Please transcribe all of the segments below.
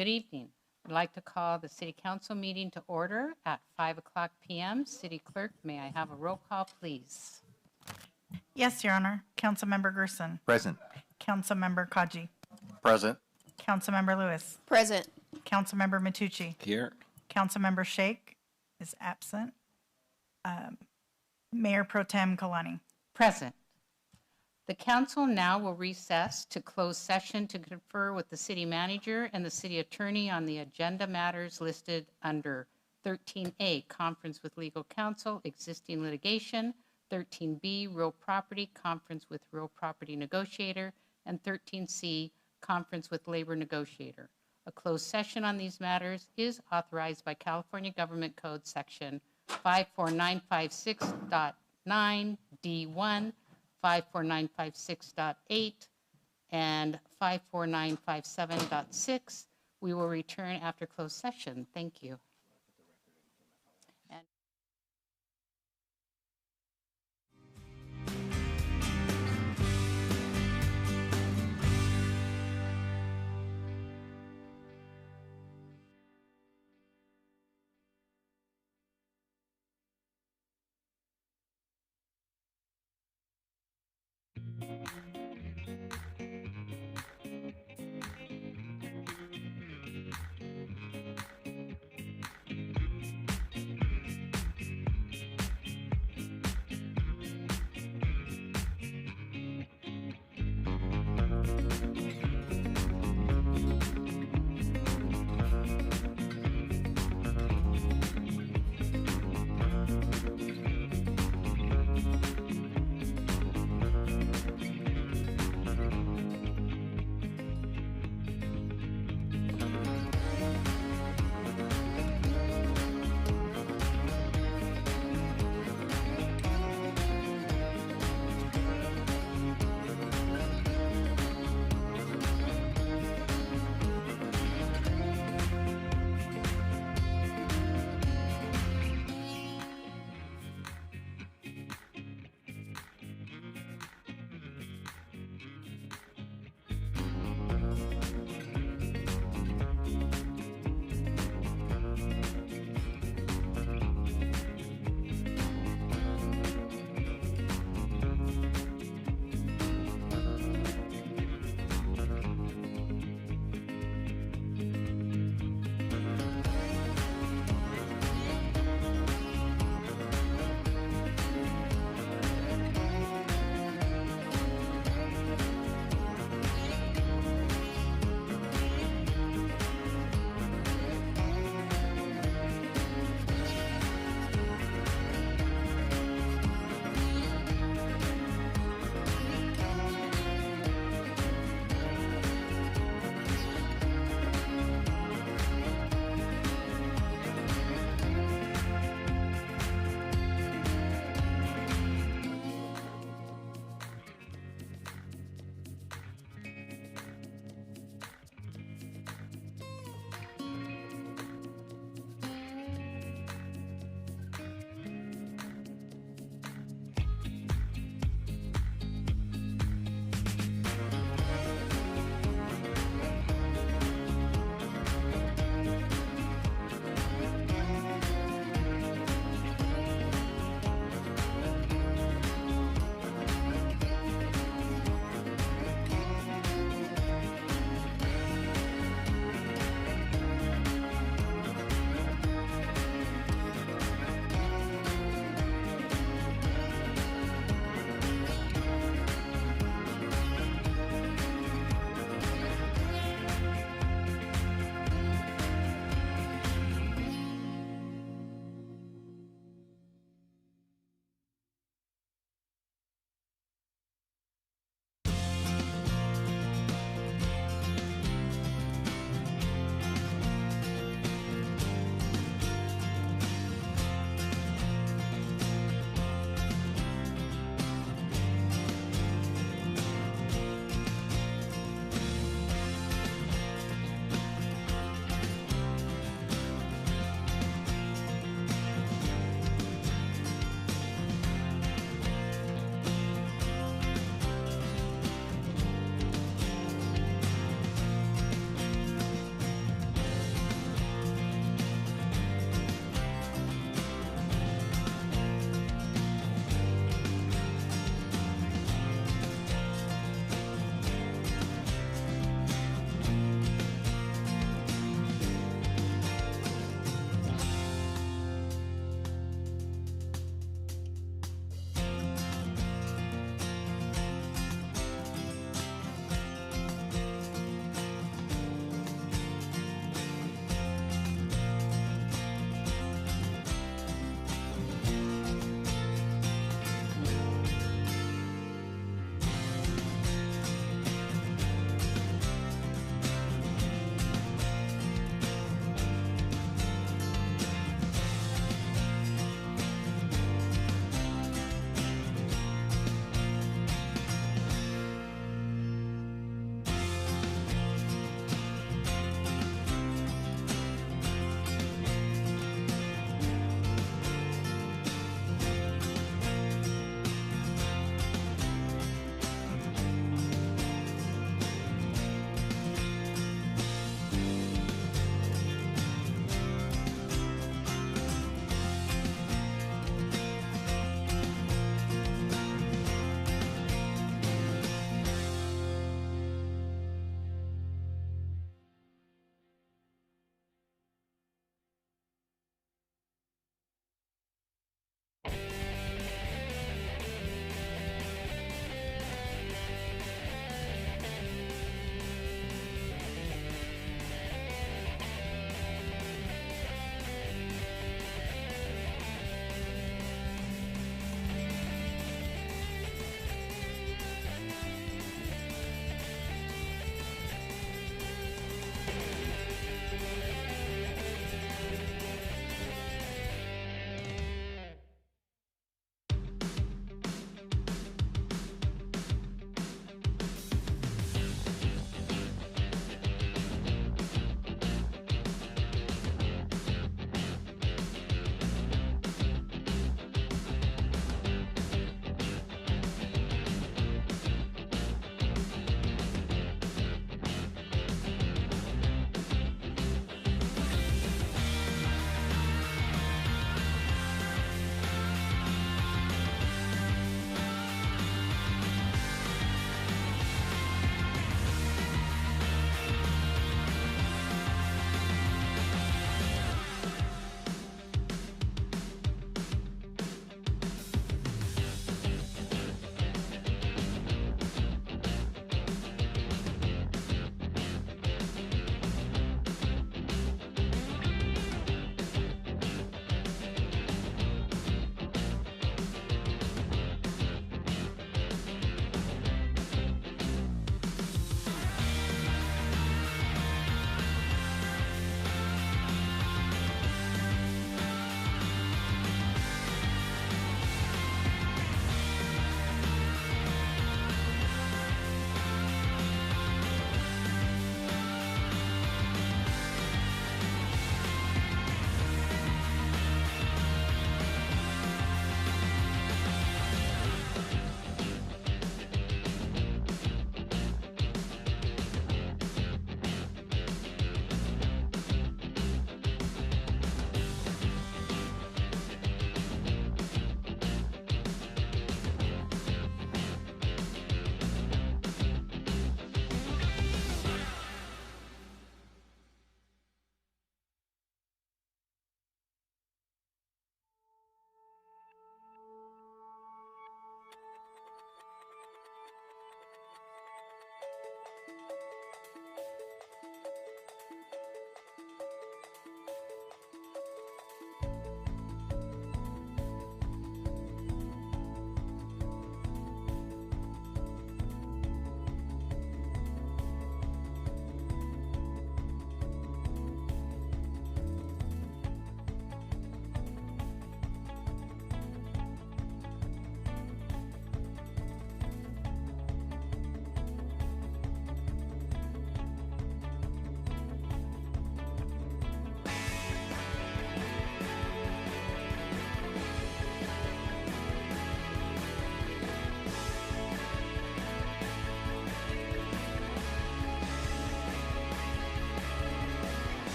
Good evening. I'd like to call the City Council meeting to order at 5 o'clock p.m. City Clerk, may I have a roll call, please? Yes, Your Honor. Councilmember Gerson. Present. Councilmember Kaji. Present. Councilmember Lewis. Present. Councilmember Matucci. Here. Councilmember Sheikh is absent. Mayor Pro Tem Kalani. Present. The council now will recess to close session to confer with the city manager and the city attorney on the agenda matters listed under 13A, conference with legal counsel, existing litigation, 13B, real property, conference with real property negotiator, and 13C, conference with labor negotiator. A closed session on these matters is authorized by California Government Code Section 54956.9D1, 54956.8, and 54957.6. We will return after closed session. Thank you.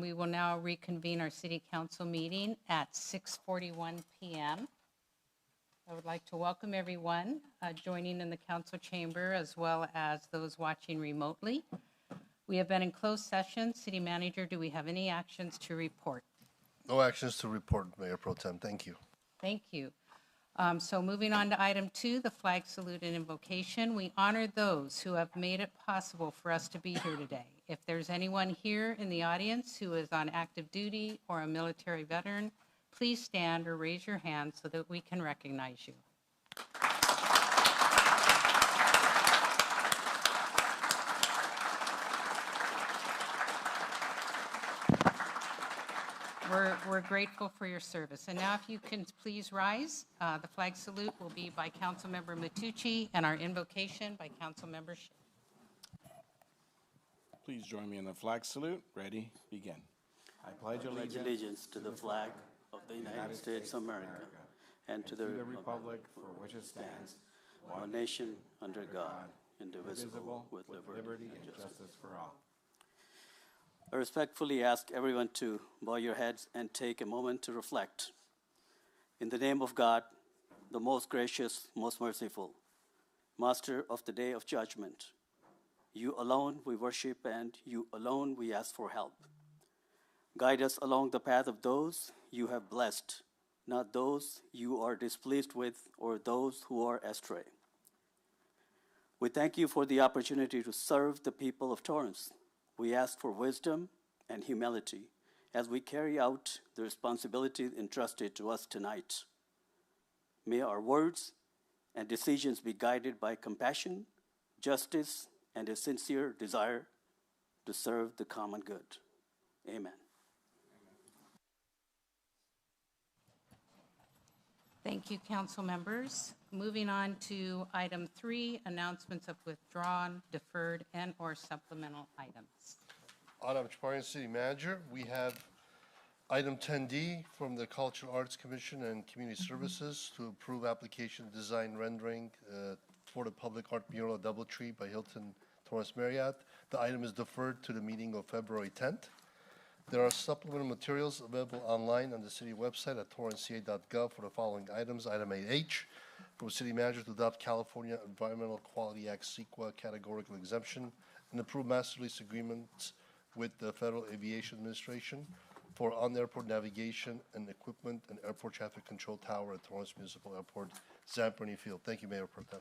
We will now reconvene our city council meeting at 6:41 p.m. I would like to welcome everyone joining in the council chamber as well as those watching remotely. We have been in closed session. City Manager, do we have any actions to report? No actions to report, Mayor Pro Tem. Thank you. Thank you. So moving on to item 2, the flag salute and invocation. We honor those who have made it possible for us to be here today. If there's anyone here in the audience who is on active duty or a military veteran, please stand or raise your hand so that we can recognize you. We're grateful for your service. And now if you can please rise, the flag salute will be by Councilmember Matucci and our invocation by Councilmember Schiff. Please join me in the flag salute. Ready, begin. I pledge allegiance to the flag of the United States of America and to the republic for which it stands, one nation under God, indivisible, with liberty and justice for all. I respectfully ask everyone to bow your heads and take a moment to reflect. In the name of God, the most gracious, most merciful, Master of the day of judgment, you alone we worship and you alone we ask for help. Guide us along the path of those you have blessed, not those you are displeased with or those who are astray. We thank you for the opportunity to serve the people of Torrance. We ask for wisdom and humility as we carry out the responsibility entrusted to us tonight. May our words and decisions be guided by compassion, justice, and a sincere desire to serve the common good. Amen. Thank you, council members. Moving on to item 3, announcements of withdrawn, deferred, and/or supplemental items. Madam Chairman, City Manager, we have item 10D from the Cultural Arts Commission and Community Services to approve application design rendering for the public art mural at Doubletree by Hilton Torrance Marriott. The item is deferred to the meeting of February 10th. There are supplemental materials available online on the city website at torranceca.gov for the following items. Item 8H, from City Manager to adopt California Environmental Quality Act CEQA categorical exemption and approve master lease agreements with the Federal Aviation Administration for on-airport navigation and equipment and airport traffic control tower at Torrance Municipal Airport, Zamperny Field. Thank you, Mayor Pro Tem.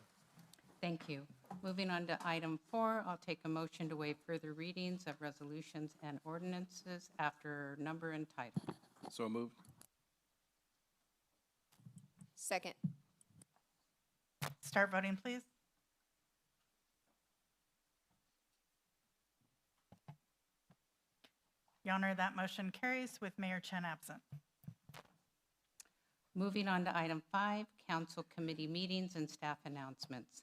Thank you. Moving on to item 4, I'll take a motion to waive further readings of resolutions and ordinances after number and title. So moved. Second. Start voting, please. Your Honor, that motion carries with Mayor Chen absent. Moving on to item 5, council committee meetings and staff announcements.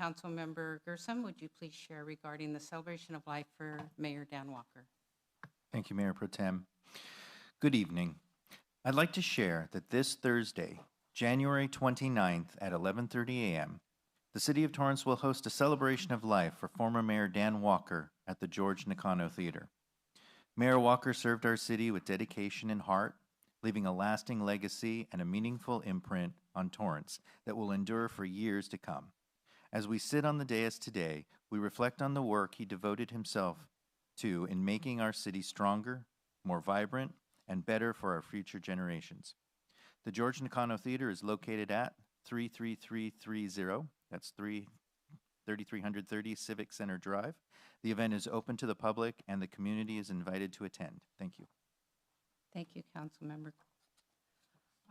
Councilmember Gersom, would you please share regarding the celebration of life for Mayor Dan Walker? Thank you, Mayor Pro Tem. Good evening. I'd like to share that this Thursday, January 29th at 11:30 a.m., the City of Torrance will host a celebration of life for former Mayor Dan Walker at the George Nakano Theater. Mayor Walker served our city with dedication and heart, leaving a lasting legacy and a meaningful imprint on Torrance that will endure for years to come. As we sit on the dais today, we reflect on the work he devoted himself to in making our city stronger, more vibrant, and better for our future generations. The George Nakano Theater is located at 33330, that's 3330 Civic Center Drive. The event is open to the public and the community is invited to attend. Thank you. Thank you, Councilmember.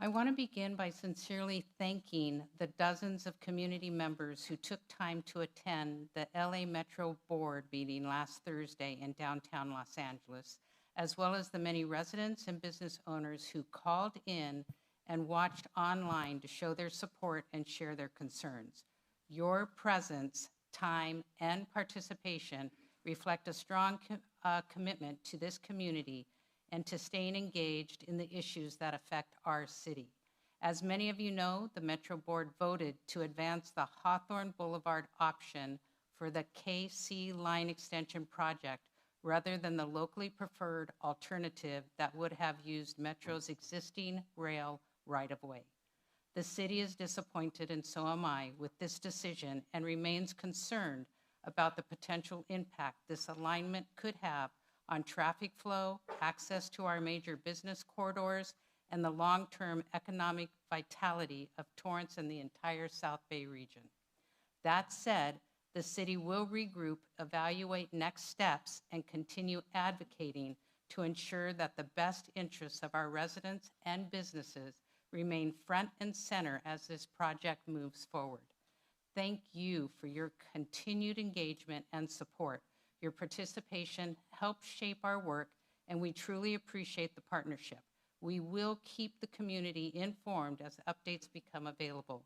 I want to begin by sincerely thanking the dozens of community members who took time to attend the LA Metro Board meeting last Thursday in downtown Los Angeles, as well as the many residents and business owners who called in and watched online to show their support and share their concerns. Your presence, time, and participation reflect a strong commitment to this community and to staying engaged in the issues that affect our city. As many of you know, the Metro Board voted to advance the Hawthorne Boulevard option for the KC Line Extension project rather than the locally preferred alternative that would have used Metro's existing rail right-of-way. The city is disappointed, and so am I, with this decision and remains concerned about the potential impact this alignment could have on traffic flow, access to our major business corridors, and the long-term economic vitality of Torrance and the entire South Bay region. That said, the city will regroup, evaluate next steps, and continue advocating to ensure that the best interests of our residents and businesses remain front and center as this project moves forward. Thank you for your continued engagement and support. Your participation helps shape our work, and we truly appreciate the partnership. We will keep the community informed as updates become available.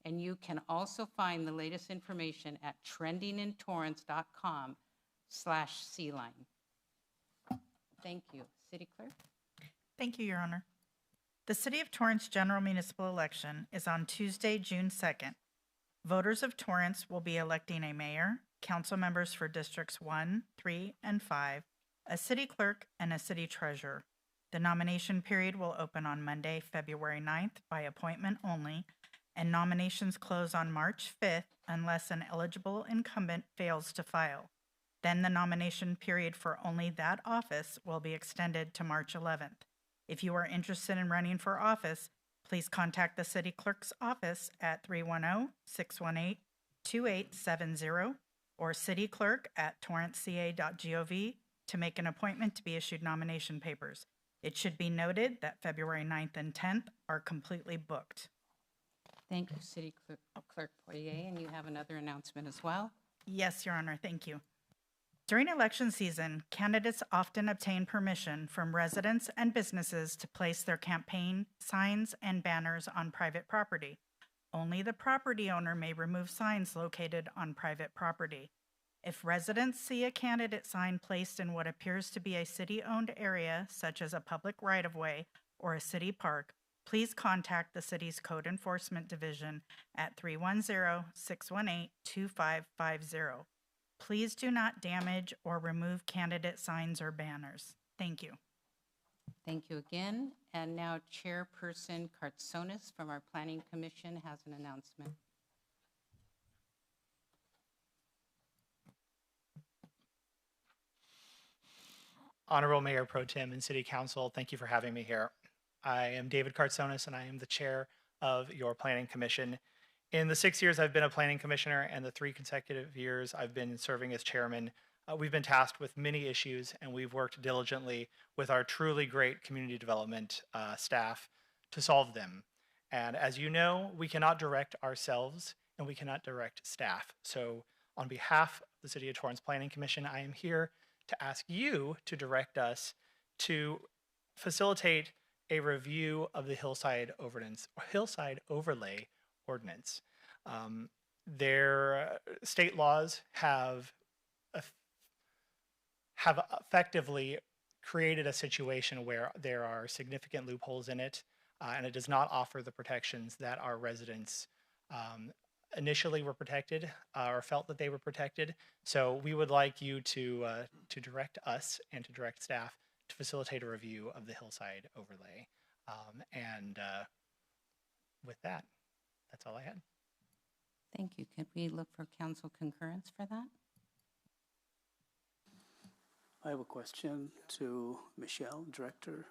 And you can also find the latest information at trendingintorrance.com/cline. Thank you. City Clerk? Thank you, Your Honor. The City of Torrance general municipal election is on Tuesday, June 2nd. Voters of Torrance will be electing a mayor, council members for Districts 1, 3, and 5, a city clerk, and a city treasurer. The nomination period will open on Monday, February 9th by appointment only, and nominations close on March 5th unless an eligible incumbent fails to file. Then the nomination period for only that office will be extended to March 11th. If you are interested in running for office, please contact the city clerk's office at 310-618-2870 or cityclerk@torranceca.gov to make an appointment to be issued nomination papers. It should be noted that February 9th and 10th are completely booked. Thank you, City Clerk Poirier, and you have another announcement as well. Yes, Your Honor, thank you. During election season, candidates often obtain permission from residents and businesses to place their campaign signs and banners on private property. Only the property owner may remove signs located on private property. If residents see a candidate sign placed in what appears to be a city-owned area, such as a public right-of-way or a city park, please contact the city's Code Enforcement Division at 310-618-2550. Please do not damage or remove candidate signs or banners. Thank you. Thank you again. And now Chairperson Kartsonis from our Planning Commission has an announcement. Honorable Mayor Pro Tem and City Council, thank you for having me here. I am David Kartsonis, and I am the chair of your Planning Commission. In the 6 years I've been a planning commissioner and the 3 consecutive years I've been serving as chairman, we've been tasked with many issues, and we've worked diligently with our truly great community development staff to solve them. And as you know, we cannot direct ourselves and we cannot direct staff. So on behalf of the City of Torrance Planning Commission, I am here to ask you to direct us to facilitate a review of the Hillside Overlay Ordinance. Their state laws have effectively created a situation where there are significant loopholes in it, and it does not offer the protections that our residents initially were protected or felt that they were protected. So we would like you to direct us and to direct staff to facilitate a review of the Hillside Overlay. With that, that's all I had. Thank you. Could we look for council concurrence for that? I have a question to Michelle, Director.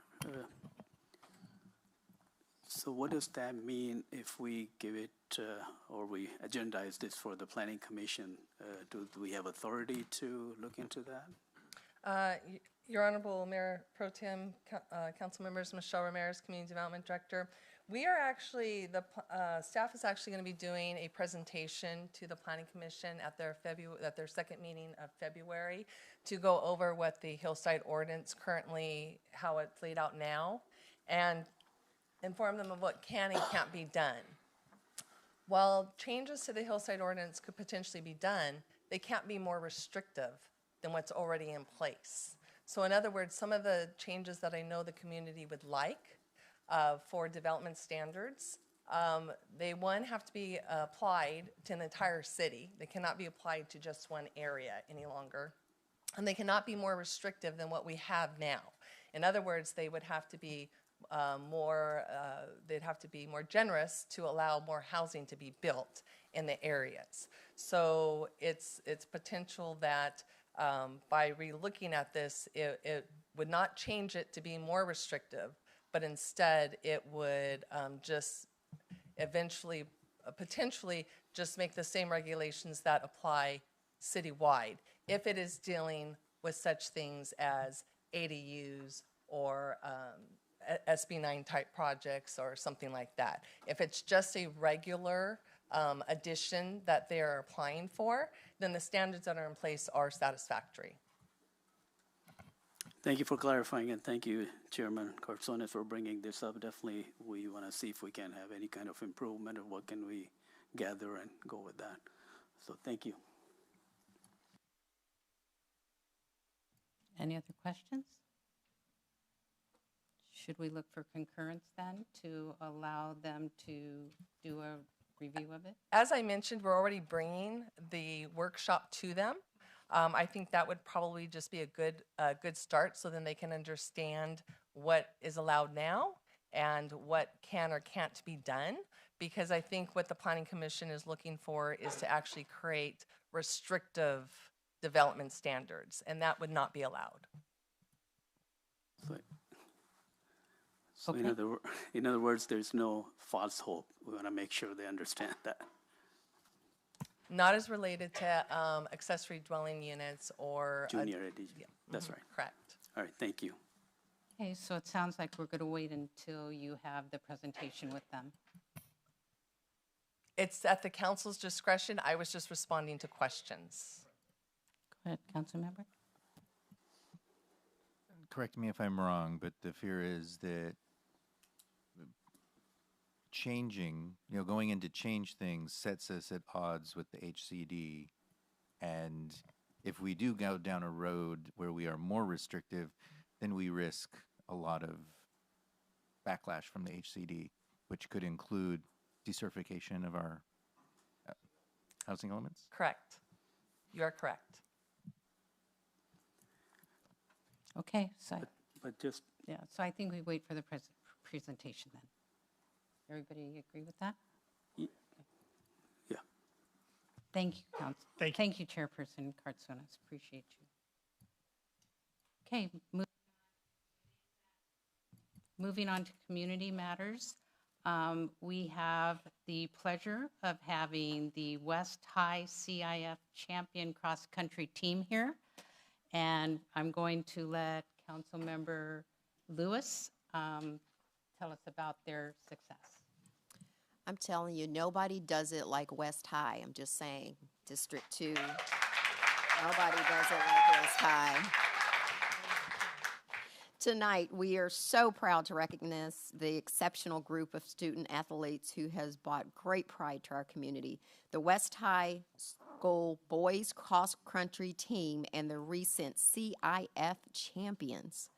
So what does that mean if we give it or we agendize this for the Planning Commission? Do we have authority to look into that? Your Honorable Mayor Pro Tem, Council Members, Michelle Ramirez, Community Development Director. We are actually, the staff is actually going to be doing a presentation to the Planning Commission at their second meeting of February to go over what the Hillside Ordinance currently, how it's laid out now, and inform them of what can and can't be done. While changes to the Hillside Ordinance could potentially be done, they can't be more restrictive than what's already in place. So in other words, some of the changes that I know the community would like for development standards, they, one, have to be applied to an entire city. They cannot be applied to just one area any longer. and they cannot be more restrictive than what we have now. In other words, they would have to be they'd have to be more generous to allow more housing to be built in the areas. So it's potential that by re-looking at this, it would not change it to be more restrictive, but instead it would just eventually, potentially just make the same regulations that apply citywide if it is dealing with such things as ADUs or SB9 type projects or something like that. If it's just a regular addition that they are applying for, then the standards that are in place are satisfactory. Thank you for clarifying, and thank you, Chairman Cartsones, for bringing this up. Definitely, we want to see if we can have any kind of improvement or what can we gather and go with that. So thank you. Any other questions? Should we look for concurrence then to allow them to do a review of it? As I mentioned, we're already bringing the workshop to them. I think that would probably just be a good start, so then they can understand what is allowed now and what can or can't be done. Because I think what the Planning Commission is looking for is to actually create restrictive development standards, and that would not be allowed. So Okay. in other words, there's no false hope. We want to make sure they understand that. Not as related to accessory dwelling units or Junior ADG. That's right. correct. All right, thank you. Okay, so it sounds like we're going to wait until you have the presentation with them. It's at the council's discretion. I was just responding to questions. Go ahead, Councilmember. Correct me if I'm wrong, but the fear is that changing, going in to change things sets us at odds with the HCD. And if we do go down a road where we are more restrictive, then we risk a lot of backlash from the HCD, which could include decertification of our housing elements. Correct. You are correct. Okay, so, But just, yeah, so I think we wait for the presentation then. Everybody agree with that? yeah. Thank you, Council. Thank you. Thank you, Chairperson Cartsones. Appreciate you. Okay, moving on to community matters. We have the pleasure of having the West High CIF champion cross-country team here. And I'm going to let Councilmember Lewis tell us about their success. I'm telling you, nobody does it like West High. I'm just saying, District 2, nobody does it like West High. Tonight, we are so proud to recognize the exceptional group of student athletes who has brought great pride to our community. The West High School Boys Cross Country Team and the recent CIF champions.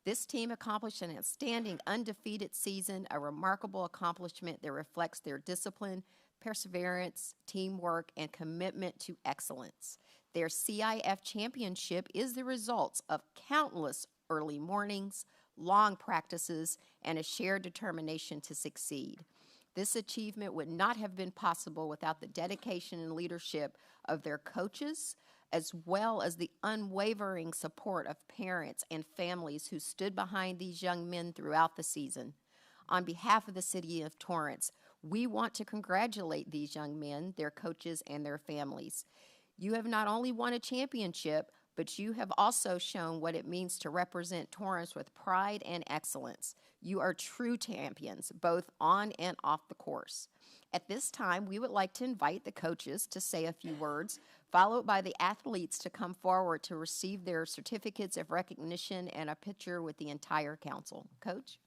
This team accomplished an outstanding undefeated season, a remarkable accomplishment that reflects their discipline, perseverance, teamwork, and commitment to excellence. Their CIF championship is the result of countless early mornings, long practices, and a shared determination to succeed. This achievement would not have been possible without the dedication and leadership of their coaches, as well as the unwavering support of parents and families who stood behind these young men throughout the season. On behalf of the City of Torrance, we want to congratulate these young men, their coaches, and their families. You have not only won a championship, but you have also shown what it means to represent Torrance with pride and excellence. You are true champions, both on and off the course. At this time, we would like to invite the coaches to say a few words, followed by the athletes to come forward to receive their certificates of recognition and a picture with the entire council. Coach?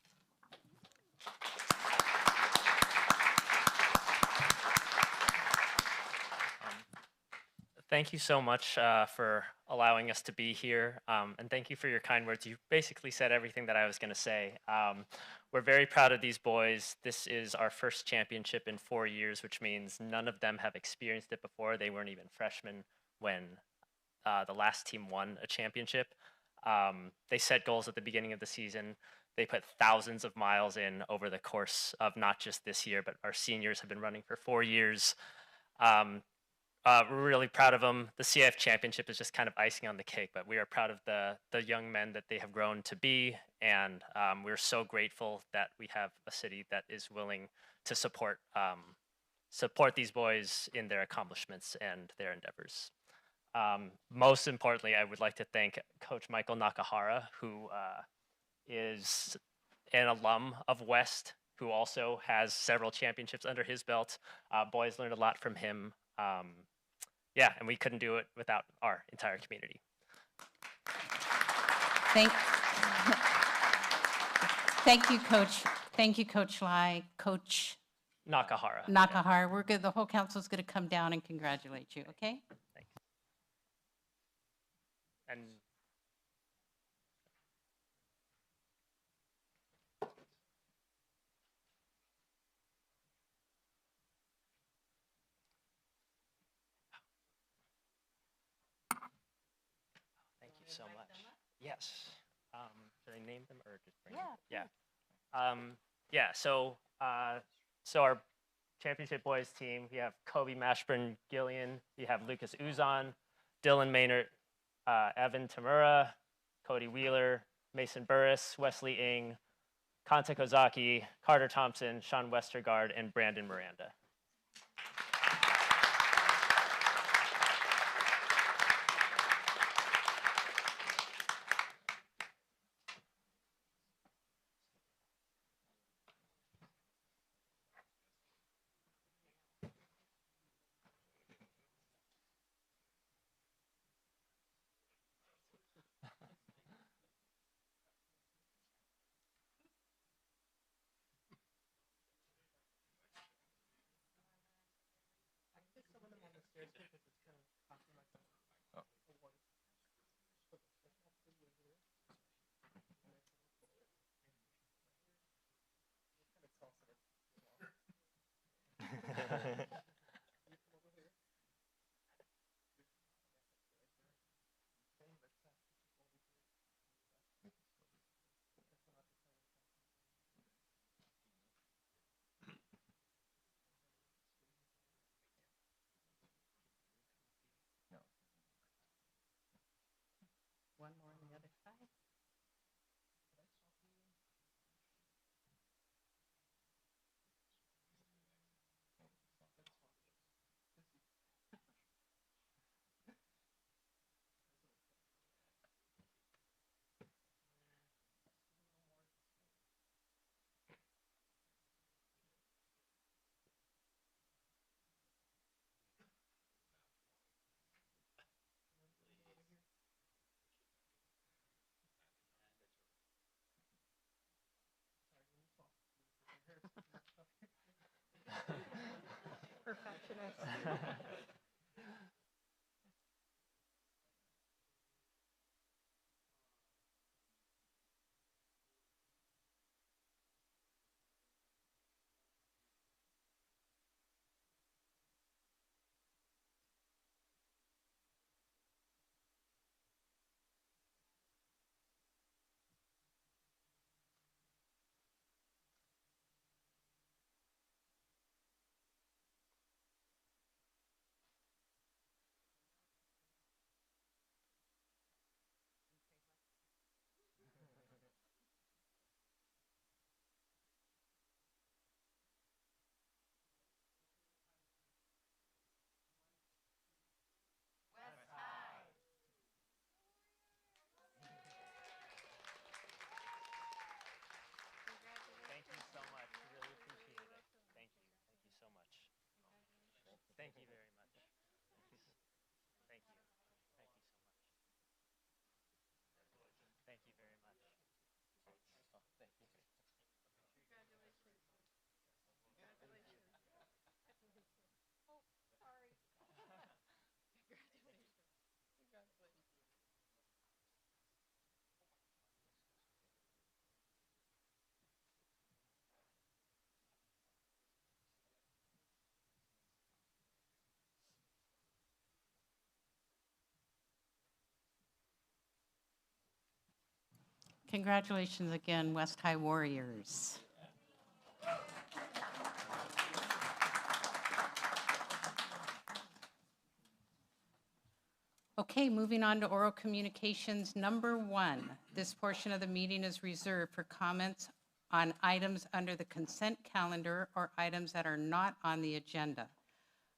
Thank you so much for allowing us to be here, and thank you for your kind words. You basically said everything that I was going to say. We're very proud of these boys. This is our first championship in 4 years, which means none of them have experienced it before. They weren't even freshmen when the last team won a championship. They set goals at the beginning of the season. They put thousands of miles in over the course of not just this year, but our seniors have been running for 4 years. We're really proud of them. The CIF championship is just kind of icing on the cake, but we are proud of the young men that they have grown to be, and we're so grateful that we have a city that is willing to support these boys in their accomplishments and their endeavors. Most importantly, I would like to thank Coach Michael Nakahara, who is an alum of West, who also has several championships under his belt. Boys learned a lot from him. Yeah, and we couldn't do it without our entire community. Thank you, Coach. Thank you, Coach Lai. Coach Nakahara. We're good. The whole council is going to come down and congratulate you, okay? Thanks. And thank you so much. Yes. Should I name them or just bring them? Yeah. So our championship boys team, we have Kobe Mashburn Gillian, we have Lucas Uzon, Dylan Maynard, Evan Tamura, Cody Wheeler, Mason Burris, Wesley Ing, Kanta Kozaki, Carter Thompson, Sean Westergaard, and Brandon Miranda. One more on the other side. Perfectionist. Congratulations again, West High Warriors. Okay, moving on to oral communications number 1. This portion of the meeting is reserved for comments on items under the consent calendar or items that are not on the agenda.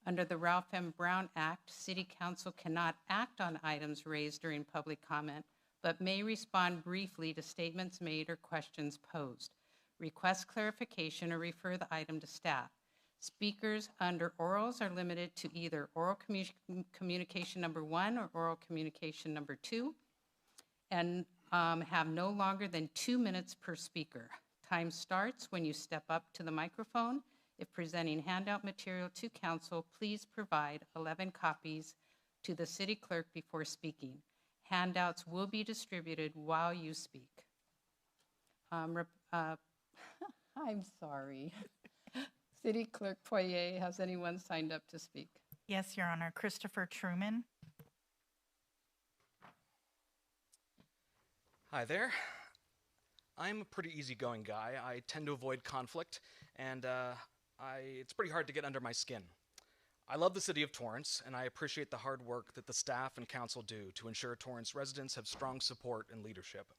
Under the Ralph M. Brown Act, City Council cannot act on items raised during public comment, but may respond briefly to statements made or questions posed, request clarification, or refer the item to staff. Speakers under orals are limited to either oral communication number 1 or oral communication number 2, and have no longer than 2 minutes per speaker. Time starts when you step up to the microphone. If presenting handout material to council, please provide 11 copies to the city clerk before speaking. Handouts will be distributed while you speak. I'm sorry. City Clerk Poirier, has anyone signed up to speak? Yes, Your Honor. Christopher Truman. Hi there. I'm a pretty easygoing guy. I tend to avoid conflict, and it's pretty hard to get under my skin. I love the city of Torrance, and I appreciate the hard work that the staff and council do to ensure Torrance residents have strong support and leadership.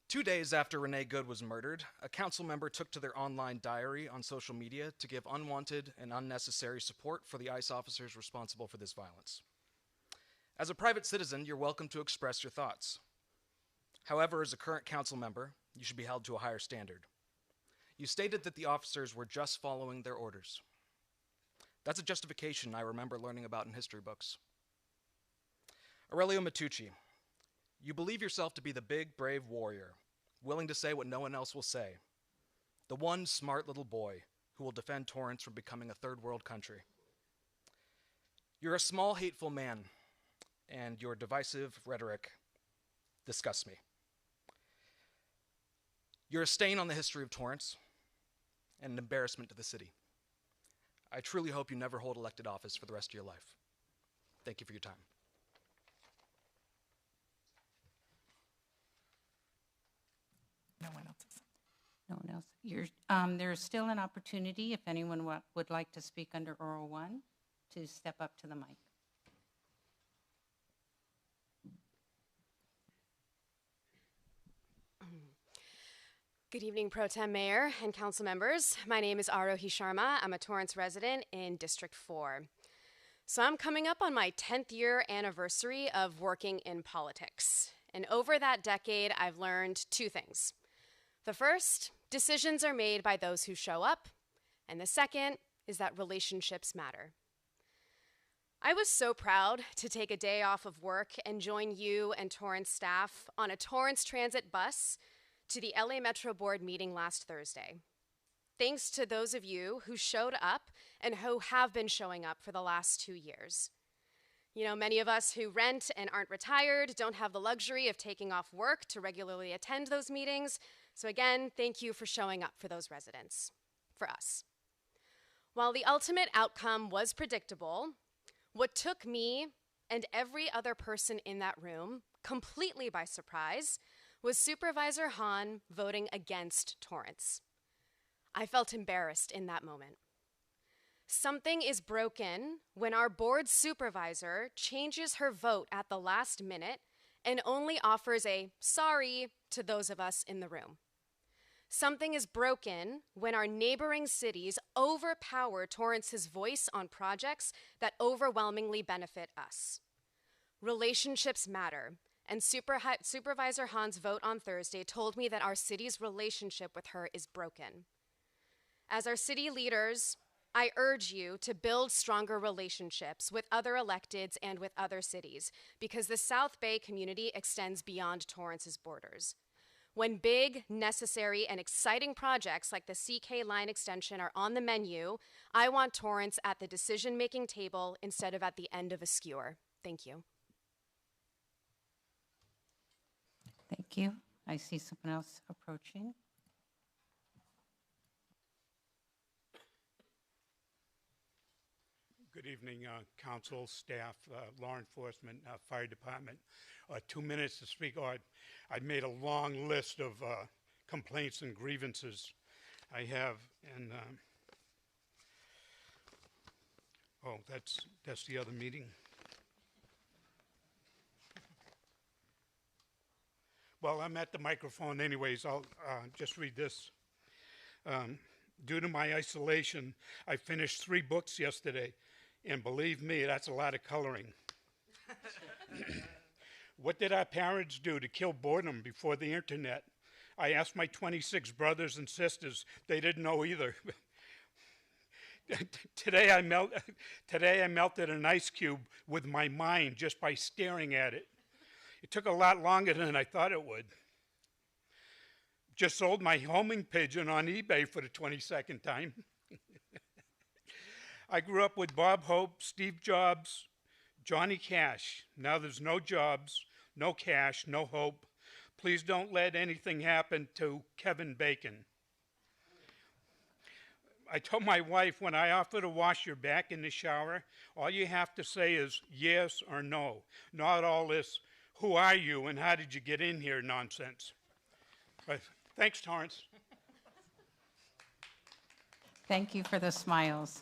2 days after Renee Good was murdered, a council member took to their online diary on social media to give unwanted and unnecessary support for the ICE officers responsible for this violence. As a private citizen, you're welcome to express your thoughts. However, as a current council member, you should be held to a higher standard. You stated that the officers were just following their orders. That's a justification I remember learning about in history books. Aurelio Matucci, you believe yourself to be the big, brave warrior, willing to say what no one else will say. The one smart little boy who will defend Torrance from becoming a third world country. You're a small, hateful man, and your divisive rhetoric disgusts me. You're a stain on the history of Torrance and an embarrassment to the city. I truly hope you never hold elected office for the rest of your life. Thank you for your time. No one else is. No one else. There's still an opportunity if anyone would like to speak under oral 1 to step up to the mic. Good evening, Pro Tem Mayor and council members. My name is Arohi Sharma. I'm a Torrance resident in District 4. So I'm coming up on my 10th year anniversary of working in politics. And over that decade, I've learned 2 things. The first, decisions are made by those who show up. And the second is that relationships matter. I was so proud to take a day off of work and join you and Torrance staff on a Torrance Transit bus to the LA Metro Board meeting last Thursday. Thanks to those of you who showed up and who have been showing up for the last 2 years. You know, many of us who rent and aren't retired don't have the luxury of taking off work to regularly attend those meetings. So again, thank you for showing up for those residents, for us. While the ultimate outcome was predictable, what took me and every other person in that room completely by surprise was Supervisor Hahn voting against Torrance. I felt embarrassed in that moment. Something is broken when our board supervisor changes her vote at the last minute and only offers a sorry to those of us in the room. Something is broken when our neighboring cities overpower Torrance's voice on projects that overwhelmingly benefit us. Relationships matter. And Supervisor Hahn's vote on Thursday told me that our city's relationship with her is broken. As our city leaders, I urge you to build stronger relationships with other electeds and with other cities, because the South Bay community extends beyond Torrance's borders. When big, necessary, and exciting projects like the CK line extension are on the menu, I want Torrance at the decision-making table instead of at the end of a skewer. Thank you. Thank you. I see someone else approaching. Good evening, council, staff, law enforcement, fire department. 2 minutes to speak. I made a long list of complaints and grievances I have, and oh, that's the other meeting. Well, I'm at the microphone anyways. I'll just read this. Due to my isolation, I finished 3 books yesterday, and believe me, that's a lot of coloring. What did our parents do to kill boredom before the internet? I asked my 26 brothers and sisters. They didn't know either. Today I melted an ice cube with my mind just by staring at it. It took a lot longer than I thought it would. Just sold my homing pigeon on eBay for the 22nd time. I grew up with Bob Hope, Steve Jobs, Johnny Cash. Now there's no jobs, no cash, no hope. Please don't let anything happen to Kevin Bacon. I told my wife, when I offer to wash your back in the shower, all you have to say is yes or no, not all this, who are you and how did you get in here nonsense. But thanks, Torrance. Thank you for the smiles.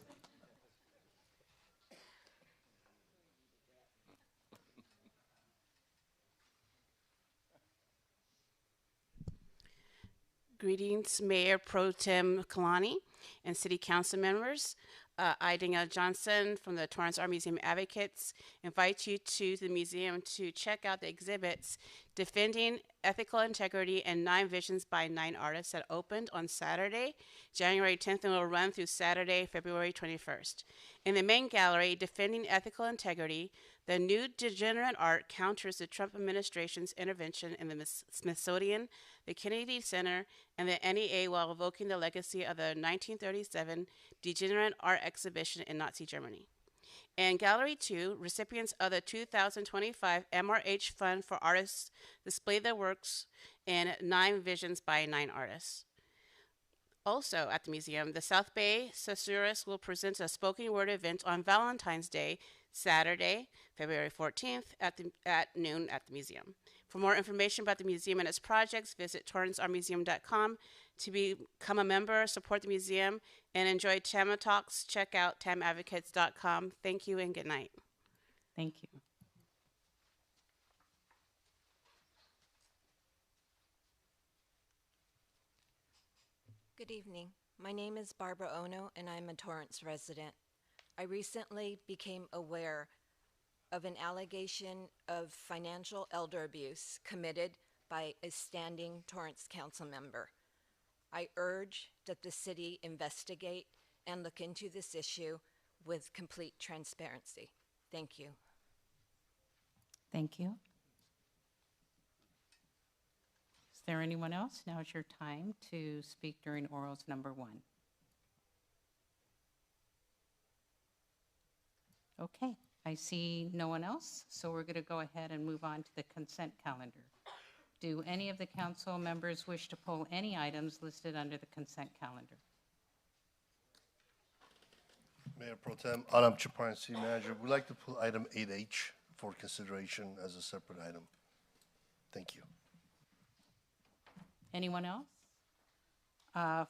Greetings, Mayor Pro Tem Kalani and City Council members. I, Danielle Johnson from the Torrance Art Museum Advocates, invite you to the museum to check out the exhibits Defending Ethical Integrity and 9 Visions by 9 Artists that opened on Saturday, January 10th, and will run through Saturday, February 21st. In the main gallery, Defending Ethical Integrity, the new degenerate art counters the Trump administration's intervention in the Smithsonian, the Kennedy Center, and the NEA while evoking the legacy of the 1937 degenerate art exhibition in Nazi Germany. In Gallery 2, recipients of the 2025 MRH Fund for Artists display their works in 9 Visions by 9 Artists. Also at the museum, the South Bay Susurrus will present a spoken word event on Valentine's Day, Saturday, February 14th at noon at the museum. For more information about the museum and its projects, visit torranceartmuseum.com. To become a member, support the museum, and enjoy TAMA Talks, check out tamadvocates.com. Thank you and good night. Thank you. Good evening. My name is Barbara Ono, and I'm a Torrance resident. I recently became aware of an allegation of financial elder abuse committed by a standing Torrance council member. I urge that the city investigate and look into this issue with complete transparency. Thank you. Thank you. Is there anyone else? Now is your time to speak during orals number 1. Okay, I see no one else, so we're going to go ahead and move on to the consent calendar. Do any of the council members wish to pull any items listed under the consent calendar? Mayor Pro Tem, Anam Chaparran, City Manager, we'd like to pull item 8H for consideration as a separate item. Thank you. Anyone else?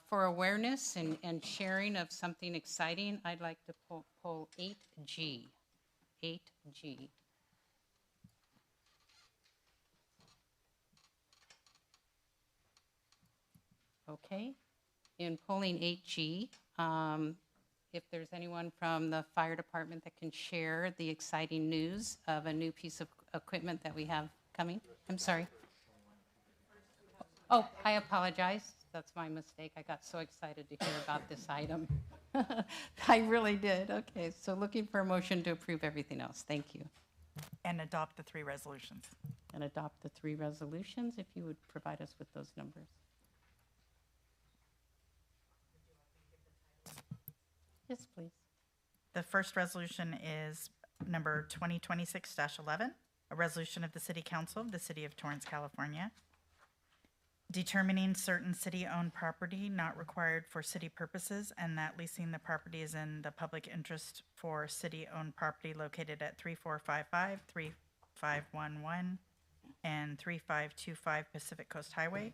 For awareness and sharing of something exciting, I'd like to pull 8G. 8G. Okay. In pulling 8G, if there's anyone from the fire department that can share the exciting news of a new piece of equipment that we have coming. I'm sorry. Oh, I apologize. That's my mistake. I got so excited to hear about this item. I really did. Okay, so looking for a motion to approve everything else. Thank you. And adopt the 3 resolutions. And adopt the 3 resolutions, if you would provide us with those numbers. Yes, please. The first resolution is number 2026-11, a resolution of the City Council of the City of Torrance, California, determining certain city-owned property not required for city purposes and that leasing the property is in the public interest for city-owned property located at 3455, 3511, and 3525 Pacific Coast Highway.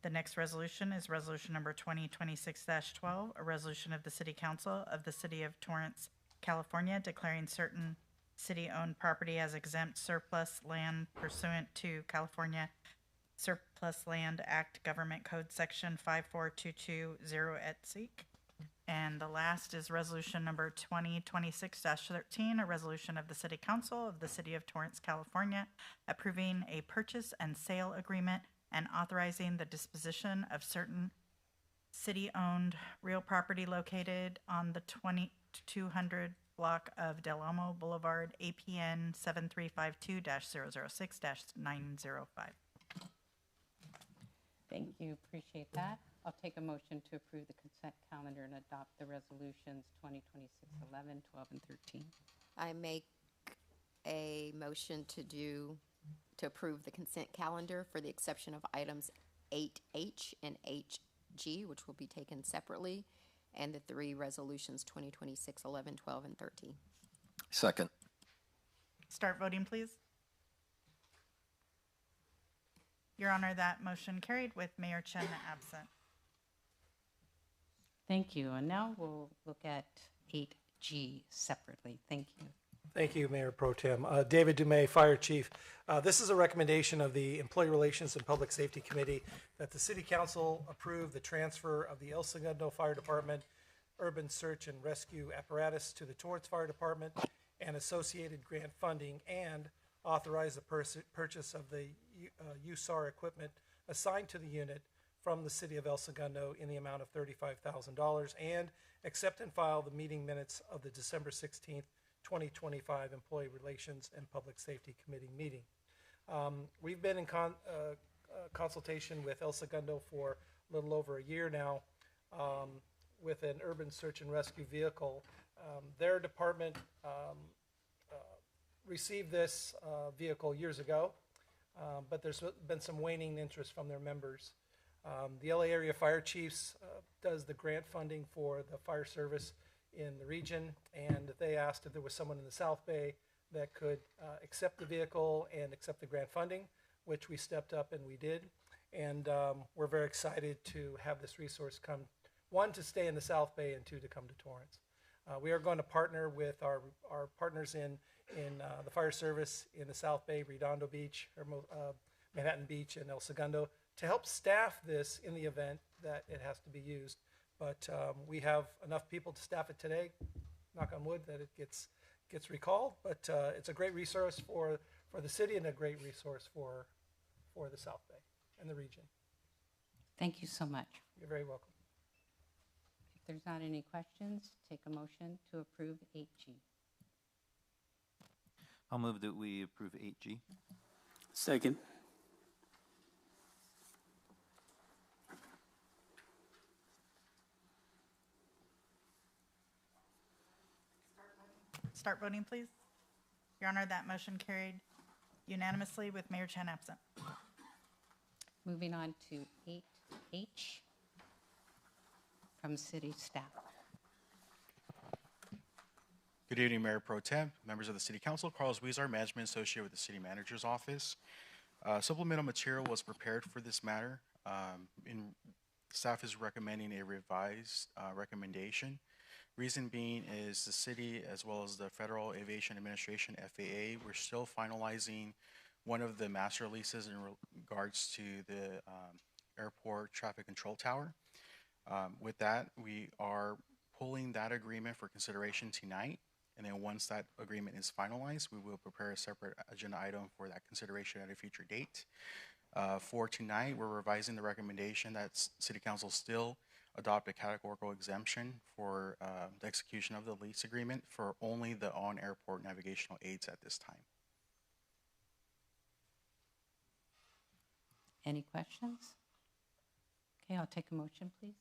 The next resolution is resolution number 2026-12, a resolution of the City Council of the City of Torrance, California, declaring certain city-owned property as exempt surplus land pursuant to California Surplus Land Act Government Code Section 54220 et seq. And the last is resolution number 2026-13, a resolution of the City Council of the City of Torrance, California, approving a purchase and sale agreement and authorizing the disposition of certain city-owned real property located on the 2200 block of Del Amo Boulevard, APN 7352-006-905. Thank you, appreciate that. I'll take a motion to approve the consent calendar and adopt the resolutions 2026-11, 12, and 13. I make a motion to approve the consent calendar for the exception of items 8H and HG, which will be taken separately, and the three resolutions 2026-11, 12, and 13. Second. Start voting, please. Your Honor, that motion carried with Mayor Chen absent. Thank you, and now we'll look at 8G separately. Thank you. Thank you, Mayor Pro Tem. David Dumais, Fire Chief. This is a recommendation of the Employee Relations and Public Safety Committee that the City Council approve the transfer of the El Segundo Fire Department Urban Search and Rescue Apparatus to the Torrance Fire Department and associated grant funding, and authorize the purchase of the USAR equipment assigned to the unit from the City of El Segundo in the amount of $35,000, and accept and file the meeting minutes of the December 16th, 2025 Employee Relations and Public Safety Committee meeting. We've been in consultation with El Segundo for a little over a year now with an urban search and rescue vehicle. Their department received this vehicle years ago, but there's been some waning interest from their members. The LA Area Fire Chiefs does the grant funding for the fire service in the region, and they asked if there was someone in the South Bay that could accept the vehicle and accept the grant funding, which we stepped up and we did. And we're very excited to have this resource come, one, to stay in the South Bay, and two, to come to Torrance. We are going to partner with our partners in the fire service in the South Bay, Redondo Beach, or Manhattan Beach, and El Segundo, to help staff this in the event that it has to be used. But we have enough people to staff it today, knock on wood, that it gets recalled. But it's a great resource for the city and a great resource for the South Bay and the region. Thank you so much. You're very welcome. If there's not any questions, take a motion to approve 8G. I'll move that we approve 8G. Second. Start voting, please. Your Honor, that motion carried unanimously with Mayor Chen absent. Moving on to 8H from city staff. Good evening, Mayor Pro Tem, members of the City Council. Carlos Huizar, Management Associate with the City Manager's Office. Supplemental material was prepared for this matter. Staff is recommending a revised recommendation. Reason being is the city, as well as the Federal Aviation Administration, FAA, we're still finalizing one of the master leases in regards to the airport traffic control tower. With that, we are pulling that agreement for consideration tonight. And then once that agreement is finalized, we will prepare a separate agenda item for that consideration at a future date. For tonight, we're revising the recommendation that City Council still adopt a categorical exemption for the execution of the lease agreement for only the on-airport navigational aids at this time. Any questions? Okay, I'll take a motion, please.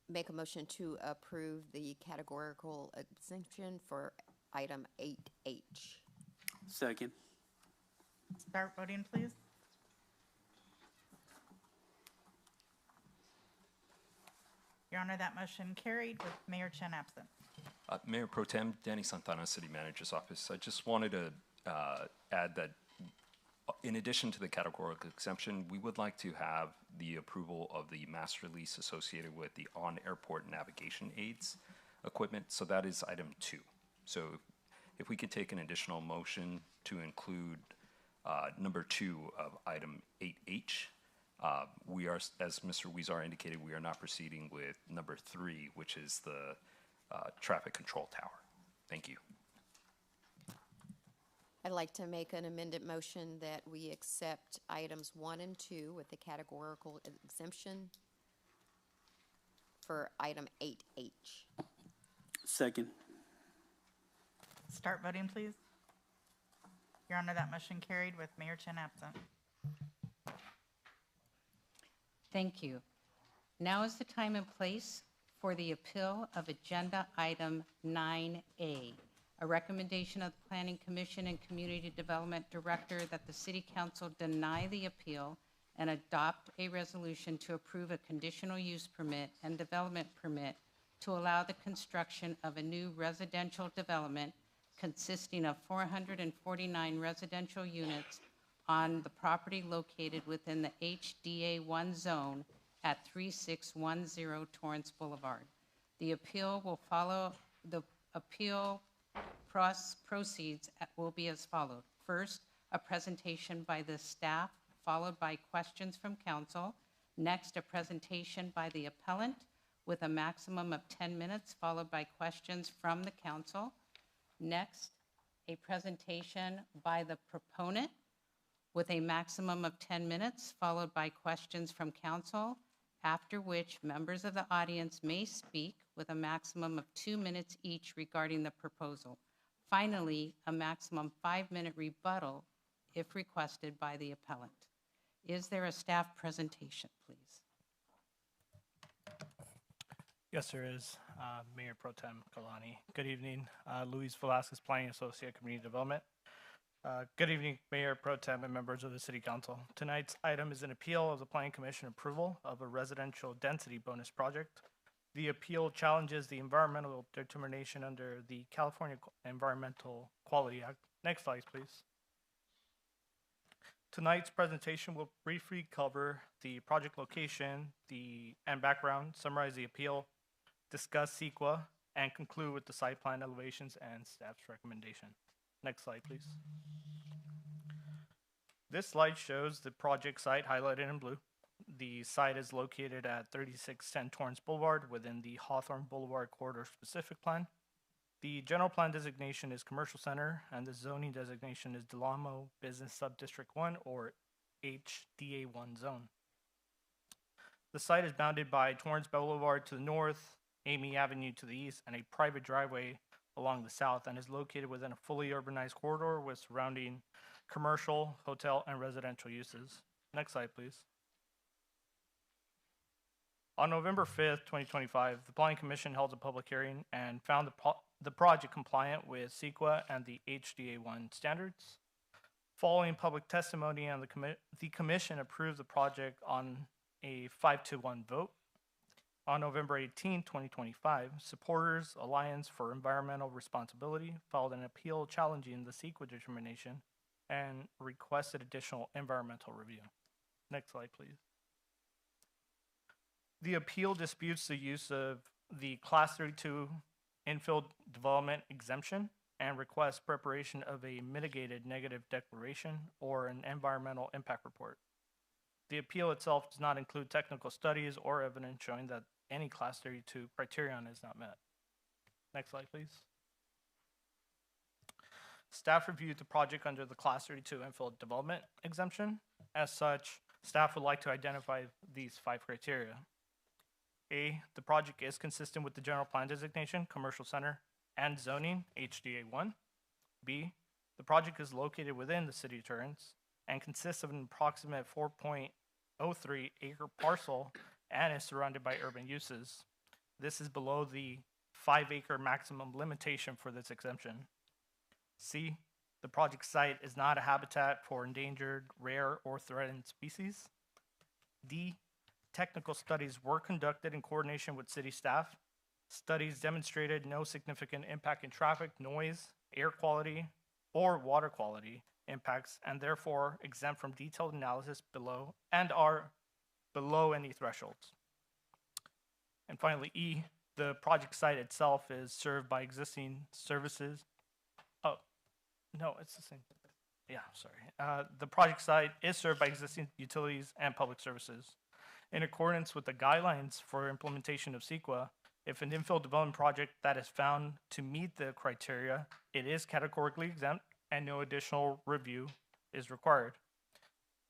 Make a motion to approve the categorical exemption for item 8H. Second. Start voting, please. Your Honor, that motion carried with Mayor Chen absent. Mayor Pro Tem, Danny Santana, City Manager's Office. I just wanted to add that in addition to the categorical exemption, we would like to have the approval of the master lease associated with the on-airport navigation aids equipment. So that is item 2. So if we could take an additional motion to include number 2 of item 8H. We are, as Mr. Weezar indicated, we are not proceeding with number 3, which is the traffic control tower. Thank you. I'd like to make an amended motion that we accept items 1 and 2 with the categorical exemption for item 8H. Second. Start voting, please. Your Honor, that motion carried with Mayor Chen absent. Thank you. Now is the time and place for the appeal of agenda item 9A, a recommendation of the Planning Commission and Community Development Director that the City Council deny the appeal and adopt a resolution to approve a conditional use permit and development permit to allow the construction of a new residential development consisting of 449 residential units on the property located within the HDA1 zone at 3610 Torrance Boulevard. The appeal will follow, the appeal proceeds will be as followed. First, a presentation by the staff, followed by questions from council. Next, a presentation by the appellant with a maximum of 10 minutes, followed by questions from the council. Next, a presentation by the proponent with a maximum of 10 minutes, followed by questions from council, after which members of the audience may speak with a maximum of 2 minutes each regarding the proposal. Finally, a maximum 5-minute rebuttal if requested by the appellant. Is there a staff presentation, please? Yes, there is. Mayor Pro Tem Kalani. Good evening. Luis Velasquez, Planning Associate, Community Development. Good evening, Mayor Pro Tem and members of the City Council. Tonight's item is an appeal of the Planning Commission approval of a residential density bonus project. The appeal challenges the environmental determination under the California Environmental Quality Act. Next slide, please. Tonight's presentation will briefly cover the project location, and background, summarize the appeal, discuss CEQA, and conclude with the site plan elevations and staff's recommendation. Next slide, please. This slide shows the project site highlighted in blue. The site is located at 3610 Torrance Boulevard within the Hawthorne Boulevard Corridor Specific Plan. The general plan designation is Commercial Center, and the zoning designation is Del Amo Business Subdistrict 1, or HDA1 zone. The site is bounded by Torrance Boulevard to the north, Amy Avenue to the east, and a private driveway along the south, and is located within a fully urbanized corridor with surrounding commercial, hotel, and residential uses. Next slide, please. On November 5th, 2025, the Planning Commission held a public hearing and found the project compliant with CEQA and the HDA1 standards. Following public testimony, and the Commission approved the project on a 5-1 vote. On November 18, 2025, supporters Alliance for Environmental Responsibility filed an appeal challenging the CEQA determination and requested additional environmental review. Next slide, please. The appeal disputes the use of the Class 32 infill development exemption and requests preparation of a mitigated negative declaration or an environmental impact report. The appeal itself does not include technical studies or evidence showing that any Class 32 criterion is not met. Next slide, please. Staff reviewed the project under the Class 32 infill development exemption. As such, staff would like to identify these 5 criteria. A, the project is consistent with the general plan designation, Commercial Center, and zoning, HDA1. B, the project is located within the city of Torrance and consists of an approximate 4.03 acre parcel and is surrounded by urban uses. This is below the 5 acre maximum limitation for this exemption. C, the project site is not a habitat for endangered, rare, or threatened species. D, technical studies were conducted in coordination with city staff. Studies demonstrated no significant impact in traffic, noise, air quality, or water quality impacts, and therefore exempt from detailed analysis below and are below any thresholds. And finally, E, the project site itself is served by existing services. Oh, no, it's the same. Yeah, sorry. The project site is served by existing utilities and public services. In accordance with the guidelines for implementation of CEQA, if an infill development project that is found to meet the criteria, it is categorically exempt and no additional review is required.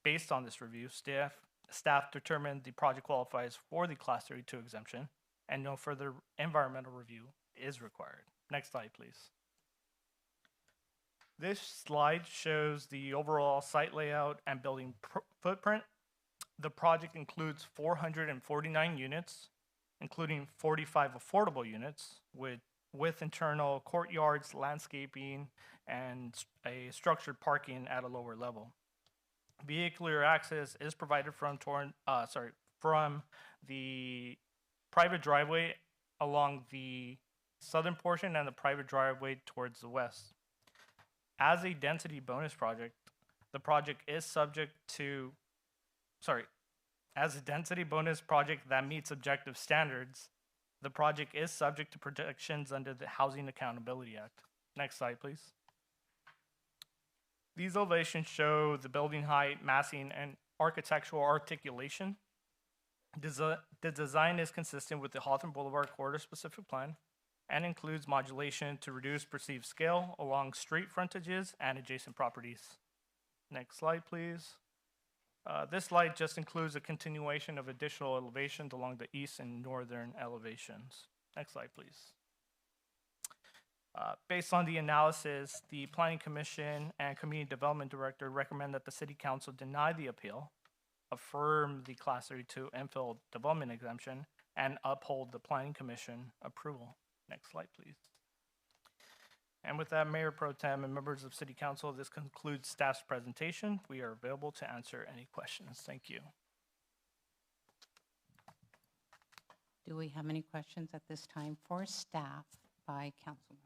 Based on this review, staff determined the project qualifies for the Class 32 exemption and no further environmental review is required. Next slide, please. This slide shows the overall site layout and building footprint. The project includes 449 units, including 45 affordable units with internal courtyards, landscaping, and a structured parking at a lower level. Vehicular access is provided from the private driveway along the southern portion and the private driveway towards the west. As a density bonus project, the project is subject to, as a density bonus project that meets objective standards, the project is subject to protections under the Housing Accountability Act. Next slide, please. These elevations show the building height, massing, and architectural articulation. The design is consistent with the Hawthorne Boulevard Corridor Specific Plan and includes modulation to reduce perceived scale along street frontages and adjacent properties. Next slide, please. This slide just includes a continuation of additional elevations along the east and northern elevations. Next slide, please. Based on the analysis, the Planning Commission and Community Development Director recommend that the City Council deny the appeal, affirm the Class 32 infill development exemption, and uphold the Planning Commission approval. Next slide, please. And with that, Mayor Pro Tem and members of City Council, this concludes staff's presentation. We are available to answer any questions. Thank you. Do we have any questions at this time for staff by council members?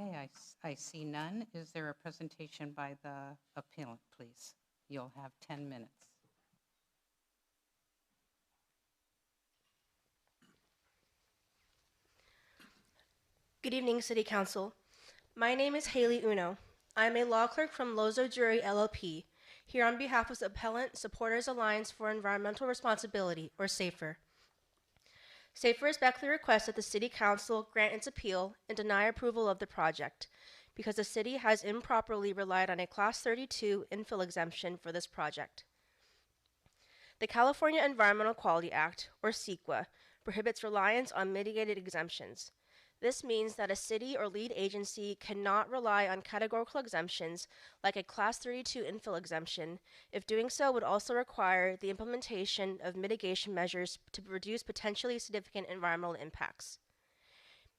Okay, I see none. Is there a presentation by the appellant, please? You'll have 10 minutes. Good evening, City Council. My name is Haley Uno. I am a law clerk from Lozo Jury LLP, here on behalf of the Appellant Supporters Alliance for Environmental Responsibility, or SAFER. SAFER respectfully requests that the City Council grant its appeal and deny approval of the project because the City has improperly relied on a Class 32 infill exemption for this project. The California Environmental Quality Act, or CEQA, prohibits reliance on mitigated exemptions. This means that a city or lead agency cannot rely on categorical exemptions like a Class 32 infill exemption if doing so would also require the implementation of mitigation measures to reduce potentially significant environmental impacts.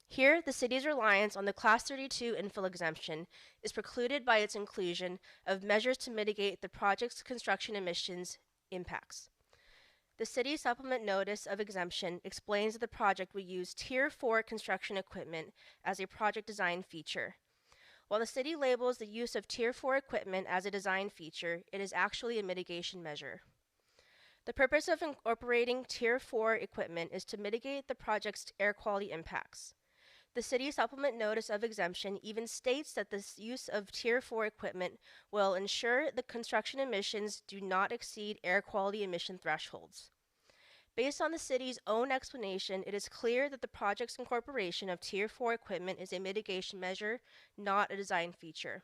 Here, the city's reliance on the Class 32 infill exemption is precluded by its inclusion of measures to mitigate the project's construction emissions impacts. The city supplement notice of exemption explains that the project will use Tier 4 construction equipment as a project design feature. While the city labels the use of Tier 4 equipment as a design feature, it is actually a mitigation measure. The purpose of incorporating Tier 4 equipment is to mitigate the project's air quality impacts. The city supplement notice of exemption even states that the use of Tier 4 equipment will ensure the construction emissions do not exceed air quality emission thresholds. Based on the city's own explanation, it is clear that the project's incorporation of Tier 4 equipment is a mitigation measure, not a design feature.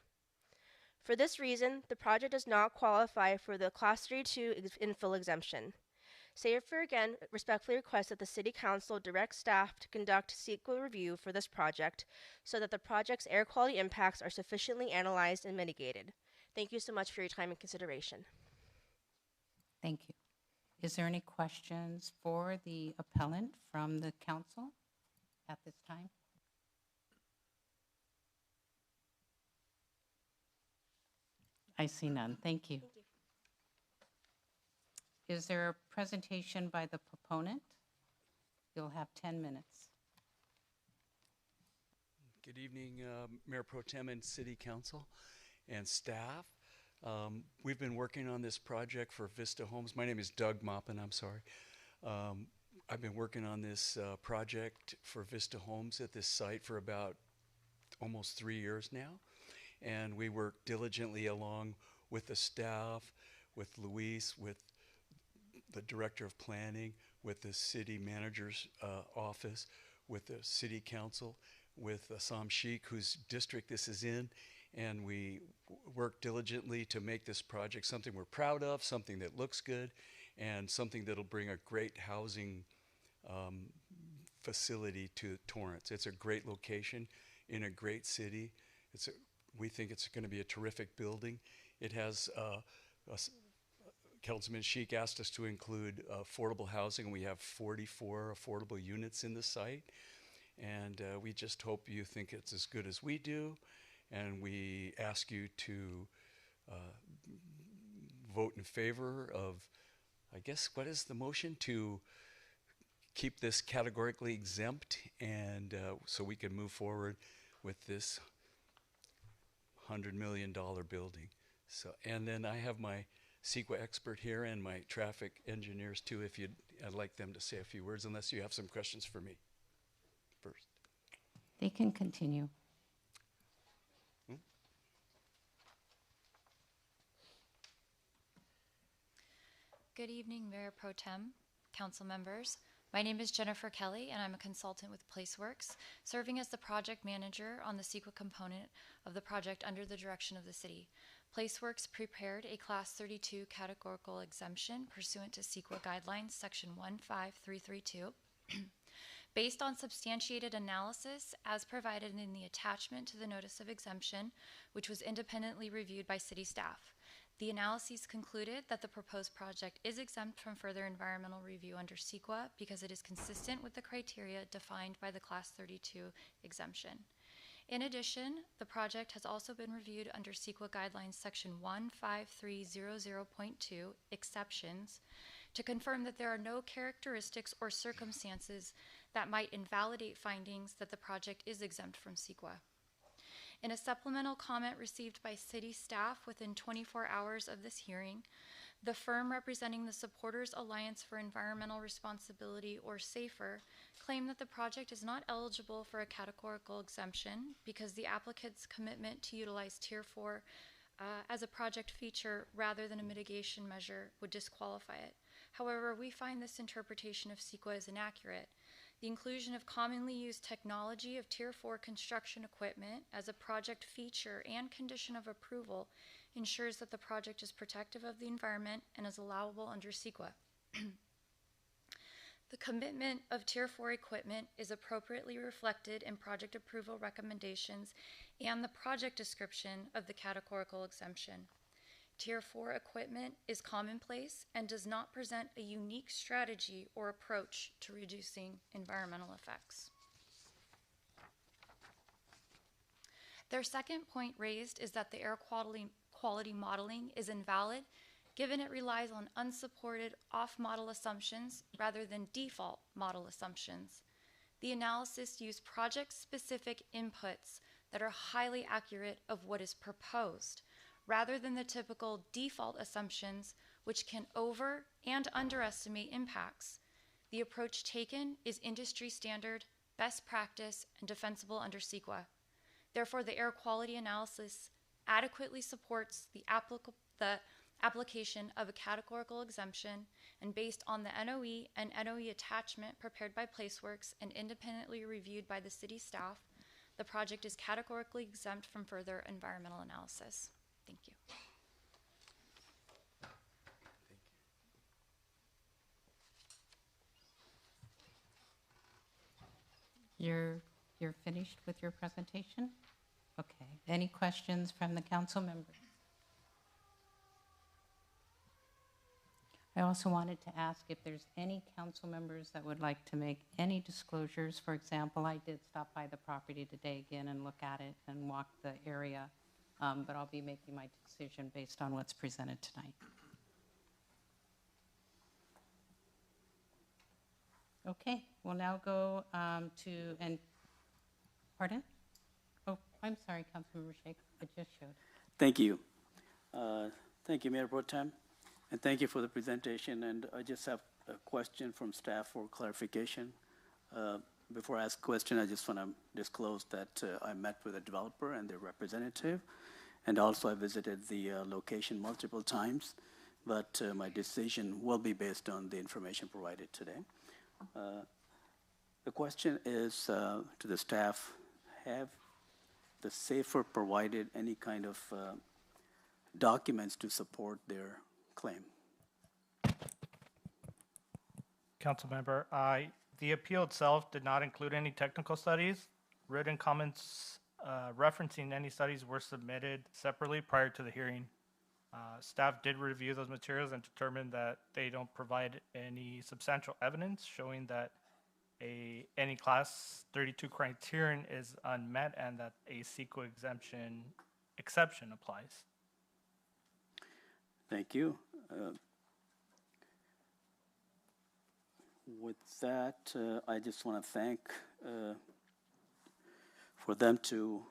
For this reason, the project does not qualify for the Class 32 infill exemption. SAFER again respectfully requests that the City Council direct staff to conduct CEQA review for this project so that the project's air quality impacts are sufficiently analyzed and mitigated. Thank you so much for your time and consideration. Thank you. Is there any questions for the appellant from the council? at this time? I see none. Thank you. Is there a presentation by the proponent? You'll have 10 minutes. Good evening, Mayor Pro Tem and City Council and staff. We've been working on this project for Vista Homes. My name is Doug Maupin, I'm sorry. I've been working on this project for Vista Homes at this site for about almost 3 years now. And we work diligently along with the staff, with Luis, with the Director of Planning, with the City Manager's office, with the City Council, with Assam Sheikh, whose district this is in, and we work diligently to make this project something we're proud of, something that looks good, and something that'll bring a great housing facility to Torrance. It's a great location in a great city. We think it's going to be a terrific building. It has, Councilman Sheikh asked us to include affordable housing, and we have 44 affordable units in the site. And we just hope you think it's as good as we do. And we ask you to vote in favor of, I guess, what is the motion? To keep this categorically exempt, and so we can move forward with this $100 million building. So, and then I have my CEQA expert here and my traffic engineers too, if I'd like them to say a few words, unless you have some questions for me first. They can continue. Good evening, Mayor Pro Tem, council members. My name is Jennifer Kelly, and I'm a consultant with PlaceWorks, serving as the project manager on the CEQA component of the project under the direction of the city. PlaceWorks prepared a Class 32 categorical exemption pursuant to CEQA guidelines, Section 15332. Based on substantiated analysis as provided in the attachment to the notice of exemption, which was independently reviewed by city staff. The analyses concluded that the proposed project is exempt from further environmental review under CEQA because it is consistent with the criteria defined by the Class 32 exemption. In addition, the project has also been reviewed under CEQA guidelines section 15300.2, exceptions, to confirm that there are no characteristics or circumstances that might invalidate findings that the project is exempt from CEQA. In a supplemental comment received by city staff within 24 hours of this hearing, the firm representing the Supporters Alliance for Environmental Responsibility, or SAFER, claimed that the project is not eligible for a categorical exemption because the applicant's commitment to utilize Tier 4 as a project feature rather than a mitigation measure would disqualify it. However, we find this interpretation of CEQA is inaccurate. The inclusion of commonly used technology of Tier 4 construction equipment as a project feature and condition of approval ensures that the project is protective of the environment and is allowable under CEQA. The commitment of Tier 4 equipment is appropriately reflected in project approval recommendations and the project description of the categorical exemption. Tier 4 equipment is commonplace and does not present a unique strategy or approach to reducing environmental effects. Their second point raised is that the air quality modeling is invalid, given it relies on unsupported off-model assumptions rather than default model assumptions. The analysis used project-specific inputs that are highly accurate of what is proposed, rather than the typical default assumptions which can over and underestimate impacts. The approach taken is industry standard, best practice, and defensible under CEQA. Therefore, the air quality analysis adequately supports the application of a categorical exemption, and based on the NOE and NOE attachment prepared by PlaceWorks and independently reviewed by the city staff, the project is categorically exempt from further environmental analysis. Thank you. You're finished with your presentation? Okay. Any questions from the council members? I also wanted to ask if there's any council members that would like to make any disclosures. For example, I did stop by the property today again and look at it and walk the area, but I'll be making my decision based on what's presented tonight. Okay, we'll now go pardon? Oh, I'm sorry, Councilmember Sheikh, I just showed. Thank you. Thank you, Mayor Pro Tem, and thank you for the presentation. And I just have a question from staff for clarification. Before I ask a question, I just want to disclose that I met with a developer and their representative, and also I visited the location multiple times, but my decision will be based on the information provided today. The question is to the staff, have the SAFER provided any kind of documents to support their claim? Councilmember, the appeal itself did not include any technical studies. Written comments referencing any studies were submitted separately prior to the hearing. Staff did review those materials and determined that they don't provide any substantial evidence showing that any Class 32 criterion is unmet and that a CEQA exception applies. Thank you. With that, I just want to thank for them to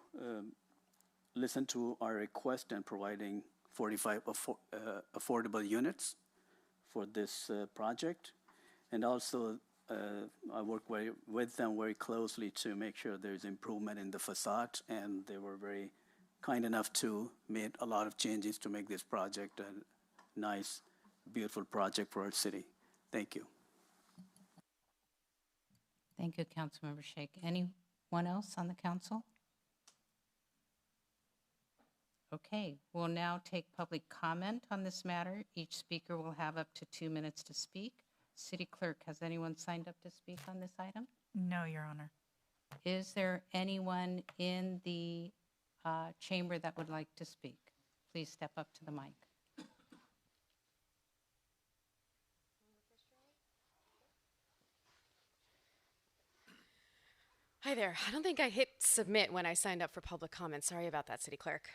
listen to our request and providing 45 affordable units for this project. And also, I work with them very closely to make sure there's improvement in the facade, and they were very kind enough to make a lot of changes to make this project a nice, beautiful project for our city. Thank you. Thank you, Councilmember Sheikh. Anyone else on the council? Okay, we'll now take public comment on this matter. Each speaker will have up to 2 minutes to speak. City Clerk, has anyone signed up to speak on this item? No, Your Honor. Is there anyone in the chamber that would like to speak? Please step up to the mic. Hi there. I don't think I hit submit when I signed up for public comment. Sorry about that, City Clerk.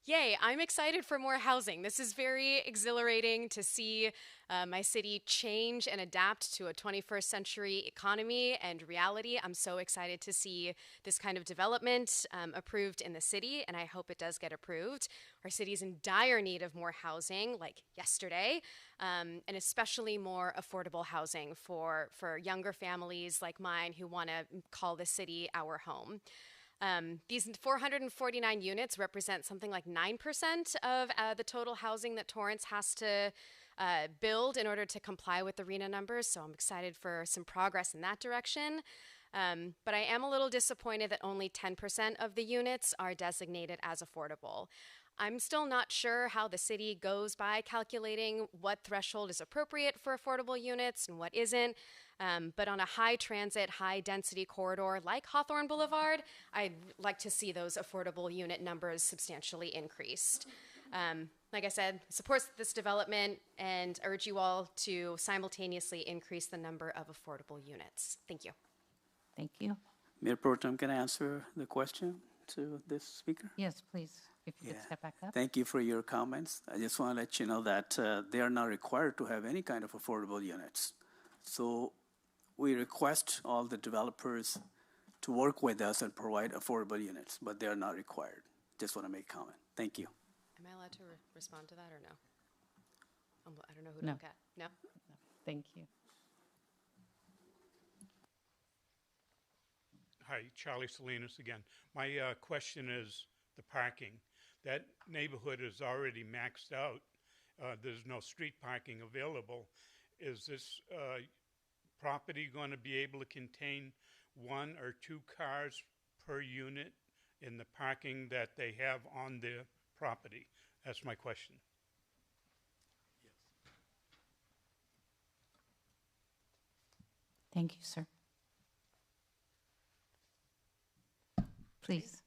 Yay, I'm excited for more housing. This is very exhilarating to see my city change and adapt to a 21st century economy and reality. I'm so excited to see this kind of development approved in the city, and I hope it does get approved. Our city is in dire need of more housing, like yesterday, and especially more affordable housing for younger families like mine who want to call the city our home. These 449 units represent something like 9% of the total housing that Torrance has to build in order to comply with the RHNA numbers, so I'm excited for some progress in that direction. But I am a little disappointed that only 10% of the units are designated as affordable. I'm still not sure how the city goes by calculating what threshold is appropriate for affordable units and what isn't. But on a high transit, high density corridor like Hawthorne Boulevard, I'd like to see those affordable unit numbers substantially increased. Like I said, supports this development and urge you all to simultaneously increase the number of affordable units. Thank you. Thank you. Mayor Pro Tem, can I answer the question to this speaker? Yes, please, if you could step back up. Thank you for your comments. I just want to let you know that they are not required to have any kind of affordable units. So we request all the developers to work with us and provide affordable units, but they are not required. Just want to make a comment. Thank you. Am I allowed to respond to that or no? I don't know who to No. look at. No? No. Thank you. Hi, Charlie Salinas again. My question is the parking. That neighborhood is already maxed out. There's no street parking available. Is this property going to be able to contain 1 or 2 cars per unit in the parking that they have on their property? That's my question. Thank you, sir. Please.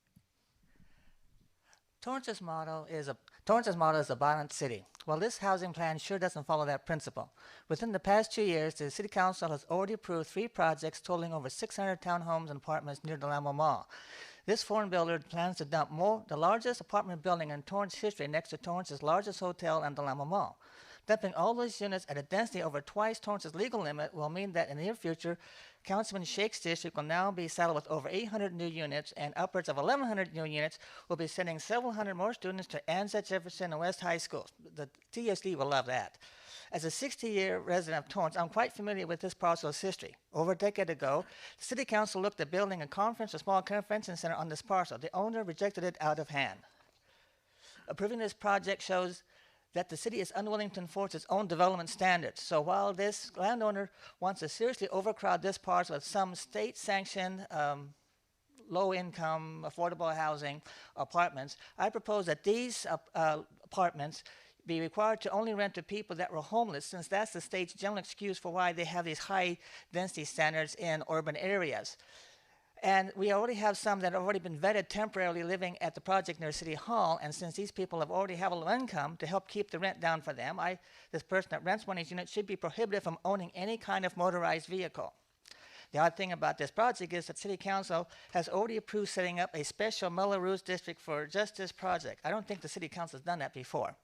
Torrance's motto is a balanced city. Well, this housing plan sure doesn't follow that principle. Within the past 2 years, the City Council has already approved 3 projects totaling over 600 townhomes and apartments near the Lambo Mall. This foreign builder plans to dump the largest apartment building in Torrance history next to Torrance's largest hotel and the Lambo Mall. Dumping all those units at a density over twice Torrance's legal limit will mean that in the near future, Councilman Shake's district will now be saddled with over 800 new units, and upwards of 1,100 new units will be sending several hundred more students to Anzac, Jefferson, and West High schools. The TSD will love that. As a 60-year resident of Torrance, I'm quite familiar with this parcel's history. Over a decade ago, the City Council looked at building a small convention center on this parcel. The owner rejected it out of hand. Approving this project shows that the city is unwilling to enforce its own development standards. So while this landowner wants to seriously overcrowd this parcel with some state-sanctioned low-income, affordable housing apartments, I propose that these apartments be required to only rent to people that were homeless, since that's the state's general excuse for why they have these high-density standards in urban areas. And we already have some that have already been vetted temporarily living at the project near City Hall, and since these people have already have a low income, to help keep the rent down for them, this person that rents one of these units should be prohibited from owning any kind of motorized vehicle. The odd thing about this project is that City Council has already approved setting up a special Melrose district for just this project. I don't think the City Council has done that before.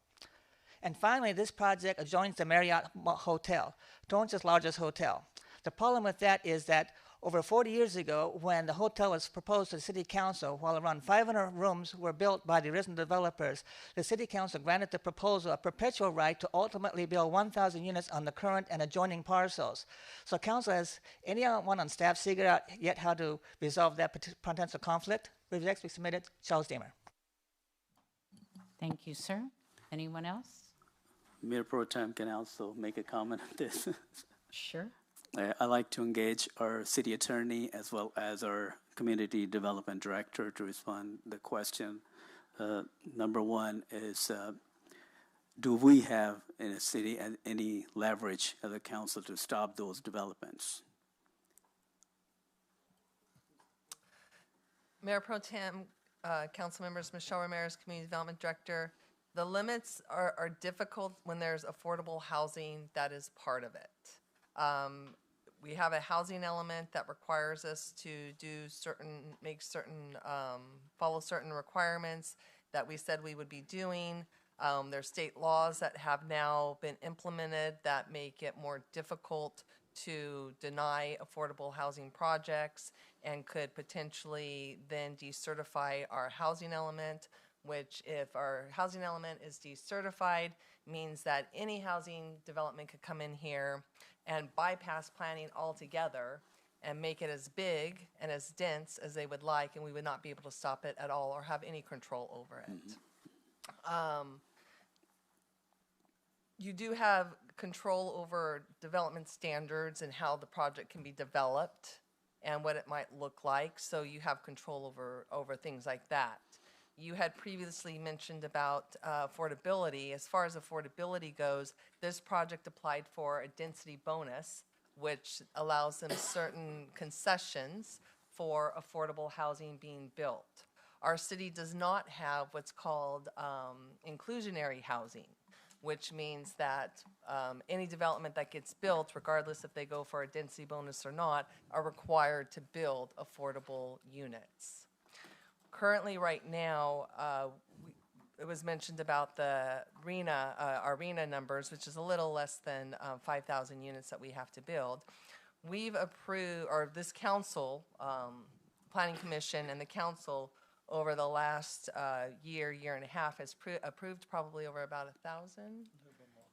And finally, this project adjoins the Marriott Hotel, Torrance's largest hotel. The problem with that is that over 40 years ago, when the hotel was proposed to the City Council, while around 500 rooms were built by the original developers, the City Council granted the proposal a perpetual right to ultimately build 1,000 units on the current and adjoining parcels. So Council, has anyone on staff figured out yet how to resolve that potential conflict? We've actually submitted. Charles Deemer. Thank you, sir. Anyone else? Mayor Pro Tem can also make a comment on this. Sure. I'd like to engage our city attorney as well as our community development director to respond to the question. Number one is, do we have in a city any leverage as a council to stop those developments? Mayor Pro Tem, council members, Michelle Ramirez, community development director, the limits are difficult when there's affordable housing that is part of it. We have a housing element that requires us to follow certain requirements that we said we would be doing. There's state laws that have now been implemented that make it more difficult to deny affordable housing projects and could potentially then decertify our housing element, which if our housing element is decertified means that any housing development could come in here and bypass planning altogether and make it as big and as dense as they would like, and we would not be able to stop it at all or have any control over it. You do have control over development standards and how the project can be developed and what it might look like, so you have control over things like that. You had previously mentioned about affordability. As far as affordability goes, this project applied for a density bonus, which allows them certain concessions for affordable housing being built. Our city does not have what's called inclusionary housing, which means that any development that gets built, regardless if they go for a density bonus or not, are required to build affordable units. Currently, right now, it was mentioned about the our RENA numbers, which is a little less than 5,000 units that we have to build. We've approved, or this council, Planning Commission and the council over the last year and a half has approved probably over about 1,000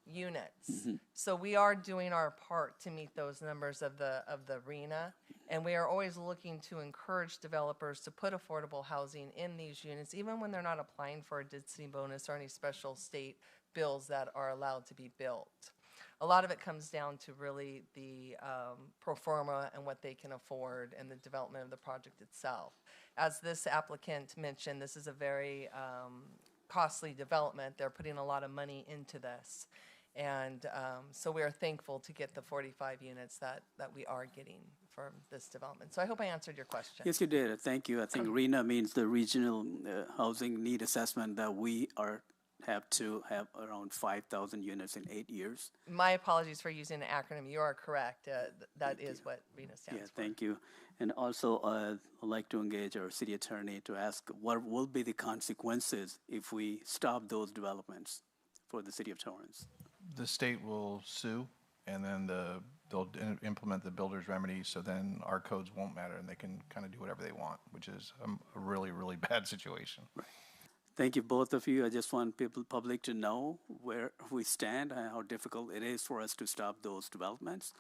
units. Mm-hmm. So we are doing our part to meet those numbers of the RENA, and we are always looking to encourage developers to put affordable housing in these units, even when they're not applying for a density bonus or any special state bills that are allowed to be built. A lot of it comes down to really the pro forma and what they can afford and the development of the project itself. As this applicant mentioned, this is a very costly development. They're putting a lot of money into this. And so we are thankful to get the 45 units that we are getting from this development. So I hope I answered your question. Yes, you did. Thank you. I think RENA means the Regional Housing Need Assessment that we are have to have around 5,000 units in 8 years. My apologies for using an acronym. You are correct. That is what RENA stands for. Thank you. And also, I'd like to engage our city attorney to ask what will be the consequences if we stop those developments for the city of Torrance? The state will sue, and then they'll implement the builder's remedy, so then our codes won't matter, and they can kind of do whatever they want, which is a really, really bad situation. Right. Thank you, both of you. I just want public to know where we stand and how difficult it is for us to stop those developments.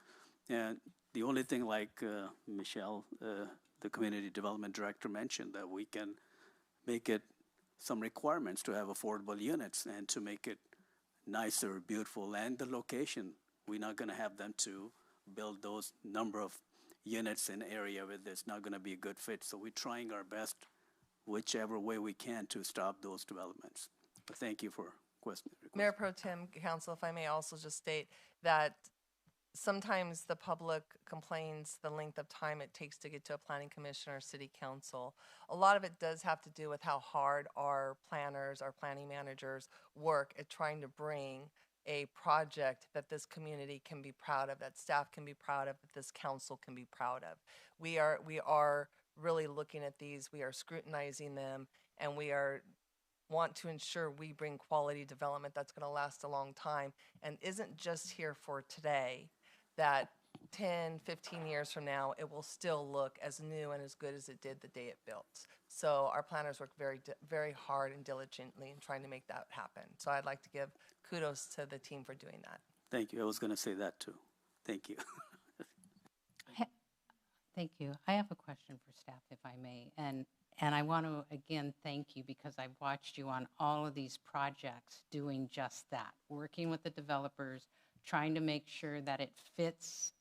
And the only thing, like Michelle, the community development director, mentioned, that we can make it some requirements to have affordable units and to make it nicer, beautiful, and the location. We're not going to have them to build those number of units in area where there's not going to be a good fit. So we're trying our best, whichever way we can, to stop those developments. But thank you for question. Mayor Pro Tem, Council, if I may also just state that sometimes the public complains the length of time it takes to get to a planning commission or city council. A lot of it does have to do with how hard our planners, our planning managers work at trying to bring a project that this community can be proud of, that staff can be proud of, that this council can be proud of. We are really looking at these, we are scrutinizing them, and we want to ensure we bring quality development that's going to last a long time and isn't just here for today, that 10, 15 years from now, it will still look as new and as good as it did the day it built. So our planners work very hard and diligently in trying to make that happen. So I'd like to give kudos to the team for doing that. Thank you. I was going to say that too. Thank you. Thank you. I have a question for staff, if I may. And I want to, again, thank you because I've watched you on all of these projects doing just that, working with the developers, trying to make sure that it fits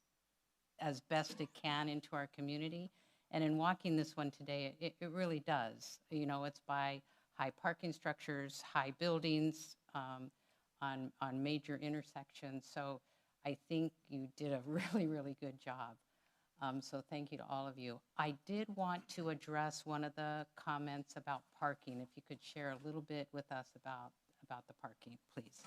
as best it can into our community. And in walking this one today, it really does. You know, it's by high parking structures, high buildings, on major intersections. So I think you did a really, really good job. So thank you to all of you. I did want to address one of the comments about parking. If you could share a little bit with us about the parking, please.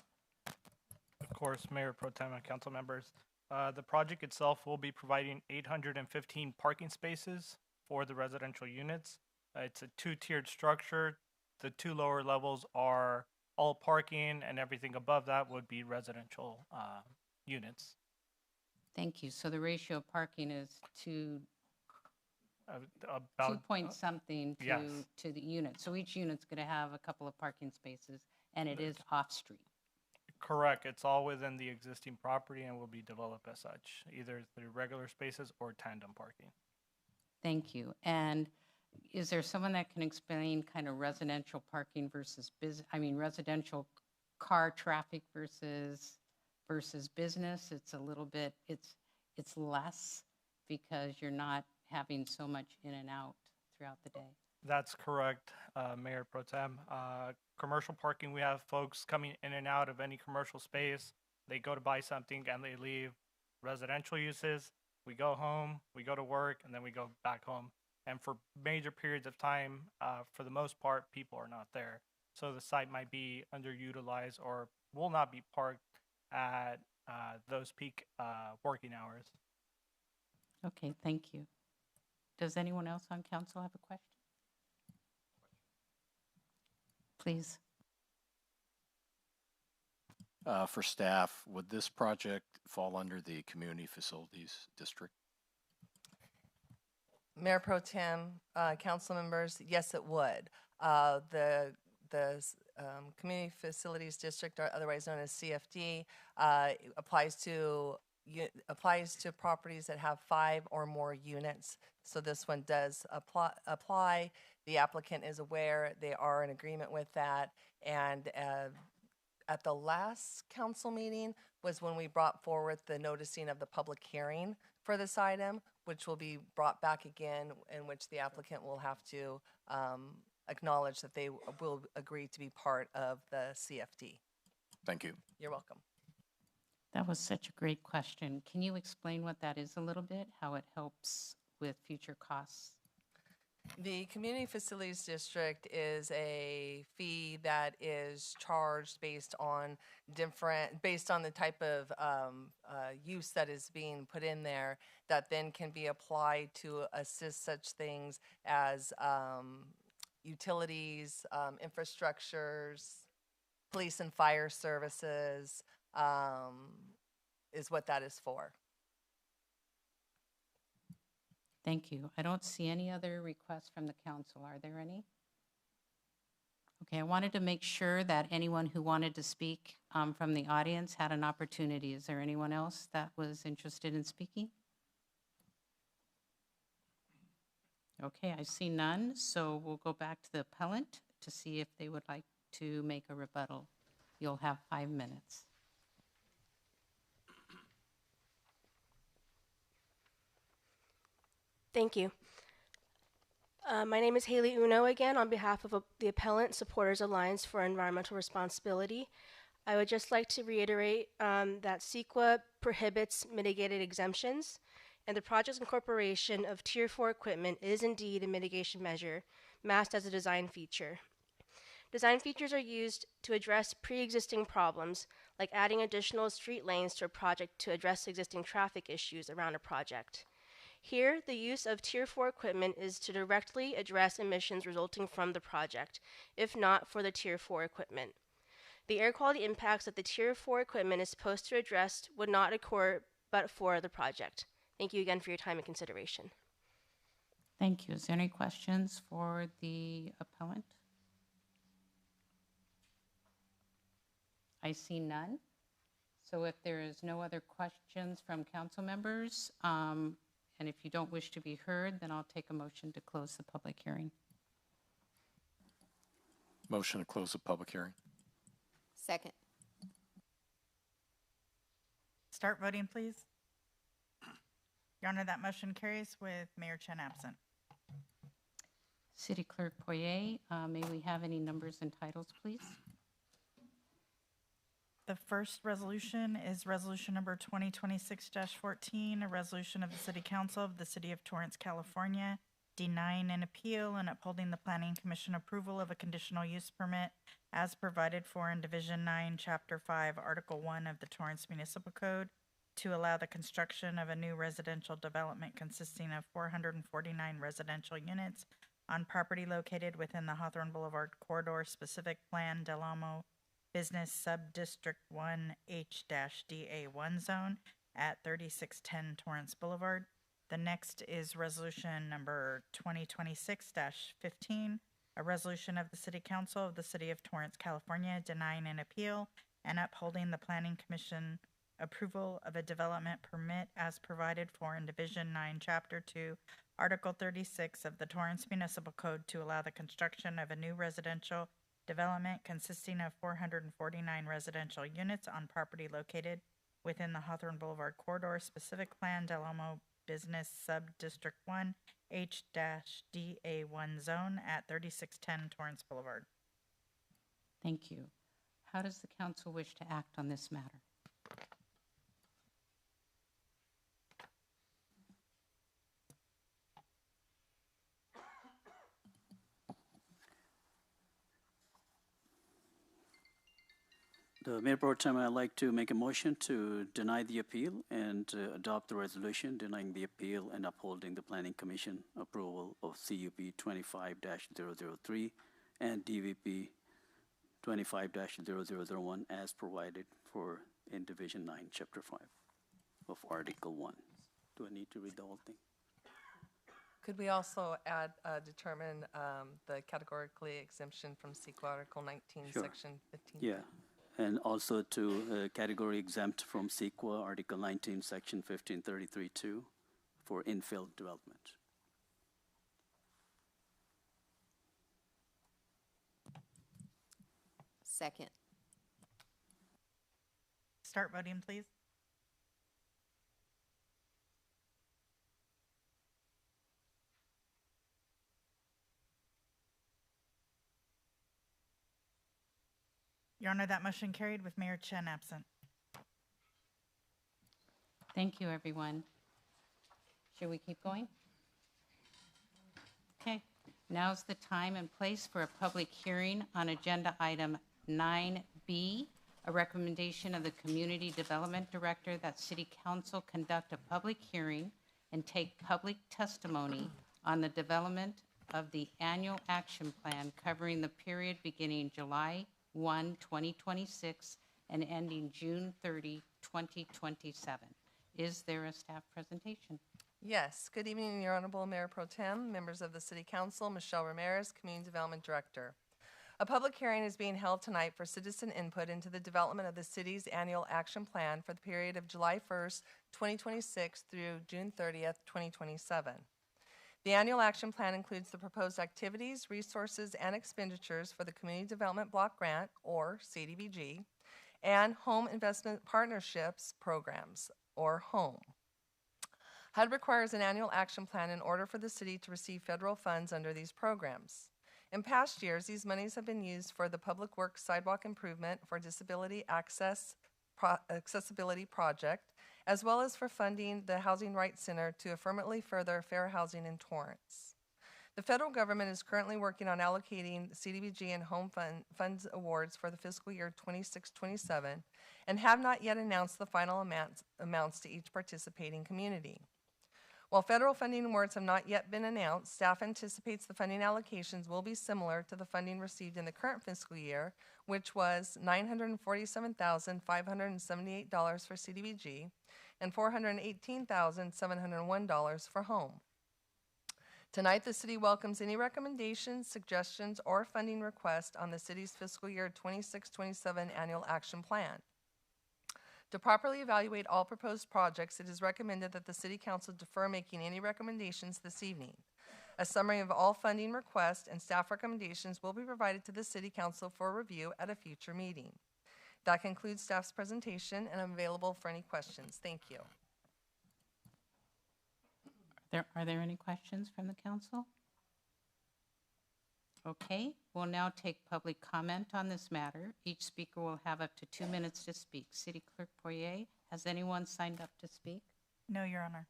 Of course, Mayor Pro Tem and council members. The project itself will be providing 815 parking spaces for the residential units. It's a two-tiered structure. The two lower levels are all parking, and everything above that would be residential units. Thank you. So the ratio of parking is About 2 point something yes. to the unit. So each unit's going to have a couple of parking spaces, and it is off-street. Correct. It's all within the existing property and will be developed as such, either through regular spaces or tandem parking. Thank you. And is there someone that can explain kind of residential parking versus residential car traffic versus business? It's a little bit, it's less because you're not having so much in and out throughout the day. That's correct, Mayor Pro Tem. Commercial parking, we have folks coming in and out of any commercial space. They go to buy something and they leave. Residential uses, we go home, we go to work, and then we go back home. And for major periods of time, for the most part, people are not there. So the site might be underutilized or will not be parked at those peak working hours. Okay, thank you. Does anyone else on council have a question? Please. For staff, would this project fall under the Community Facilities District? Mayor Pro Tem, council members, yes, it would. The Community Facilities District, or otherwise known as CFD, applies to properties that have 5 or more units. So this one does apply. The applicant is aware. They are in agreement with that. And at the last council meeting was when we brought forward the noticing of the public hearing for this item, which will be brought back again, in which the applicant will have to acknowledge that they will agree to be part of the CFD. Thank you. You're welcome. That was such a great question. Can you explain what that is a little bit, how it helps with future costs? The Community Facilities District is a fee that is charged based on the type of use that is being put in there, that then can be applied to assist such things as utilities, infrastructures, police and fire services, is what that is for. Thank you. I don't see any other requests from the council. Are there any? Okay, I wanted to make sure that anyone who wanted to speak from the audience had an opportunity. Is there anyone else that was interested in speaking? Okay, I see none, so we'll go back to the appellant to see if they would like to make a rebuttal. You'll have 5 minutes. Thank you. My name is Haley Uno again on behalf of the Appellant Supporters Alliance for Environmental Responsibility. I would just like to reiterate that CEQA prohibits mitigated exemptions, and the project's incorporation of Tier 4 equipment is indeed a mitigation measure, masked as a design feature. Design features are used to address pre-existing problems, like adding additional street lanes to a project to address existing traffic issues around a project. Here, the use of Tier 4 equipment is to directly address emissions resulting from the project, if not for the Tier 4 equipment. The air quality impacts that the Tier 4 equipment is supposed to address would not occur but for the project. Thank you again for your time and consideration. Thank you. Is there any questions for the appellant? I see none. So if there is no other questions from council members, and if you don't wish to be heard, then I'll take a motion to close the public hearing. Motion to close the public hearing. Second. Start voting, please. Your Honor, that motion carries with Mayor Chen absent. City Clerk Poirier, may we have any numbers and titles, please? The first resolution is resolution number 2026-14, a resolution of the City Council of the City of Torrance, California, denying an appeal and upholding the Planning Commission approval of a conditional use permit as provided for in Division 9, Chapter 5, Article 1 of the Torrance Municipal Code to allow the construction of a new residential development consisting of 449 residential units on property located within the Hawthorne Boulevard Corridor Specific Plan Del Amo Business Sub-District 1H-DA1 Zone at 3610 Torrance Boulevard. The next is resolution number 2026-15, a resolution of the City Council of the City of Torrance, California, denying an appeal and upholding the Planning Commission approval of a development permit as provided for in Division 9, Chapter 2, Article 36 of the Torrance Municipal Code to allow the construction of a new residential development consisting of 449 residential units on property located within the Hawthorne Boulevard Corridor Specific Plan Del Amo Business Sub-District 1 H-DA1 Zone at 3610 Torrance Boulevard. Thank you. How does the council wish to act on this matter? The Mayor Pro Tem, I'd like to make a motion to deny the appeal and adopt the resolution denying the appeal and upholding the Planning Commission approval of CUP 25-003 and DVP 25-0001 as provided for in Division 9, Chapter 5 of Article 1. Do I need to read the whole thing? Could we also add, determine the categorically exemption from CEQA Article 19, Sure. Section 15? Yeah. And also to category exempt from CEQA Article 19, Section 1533-2 for infill development. Second. Start voting, please. Your Honor, that motion carried with Mayor Chen absent. Thank you, everyone. Should we keep going? Okay, Now's the time and place for a public hearing on agenda item 9B, a recommendation of the Community Development Director that City Council conduct a public hearing and take public testimony on the development of the annual action plan covering the period beginning July 1, 2026 and ending June 30, 2027. Is there a staff presentation? Yes. Good evening, Your Honorable Mayor Pro Tem, members of the City Council, Michelle Ramirez, Community Development Director. A public hearing is being held tonight for citizen input into the development of the city's annual action plan for the period of July 1st, 2026 through June 30th, 2027. The annual action plan includes the proposed activities, resources, and expenditures for the Community Development Block Grant, or CDBG, and Home Investment Partnerships Programs, or HOME. HUD requires an annual action plan in order for the city to receive federal funds under these programs. In past years, these monies have been used for the Public Works Sidewalk Improvement for Disability Accessibility Project, as well as for funding the Housing Rights Center to affirmatively further fair housing in Torrance. The federal government is currently working on allocating CDBG and home funds awards for the fiscal year 26-27 and have not yet announced the final amounts to each participating community. While federal funding awards have not yet been announced, staff anticipates the funding allocations will be similar to the funding received in the current fiscal year, which was $947,578 for CDBG and $418,701 for home. Tonight, the city welcomes any recommendations, suggestions, or funding requests on the city's fiscal year 26-27 annual action plan. To properly evaluate all proposed projects, it is recommended that the City Council defer making any recommendations this evening. A summary of all funding requests and staff recommendations will be provided to the City Council for review at a future meeting. That concludes staff's presentation, and I'm available for any questions. Thank you. Are there any questions from the council? Okay, we'll now take public comment on this matter. Each speaker will have up to 2 minutes to speak. City Clerk Poirier, has anyone signed up to speak? No, Your Honor.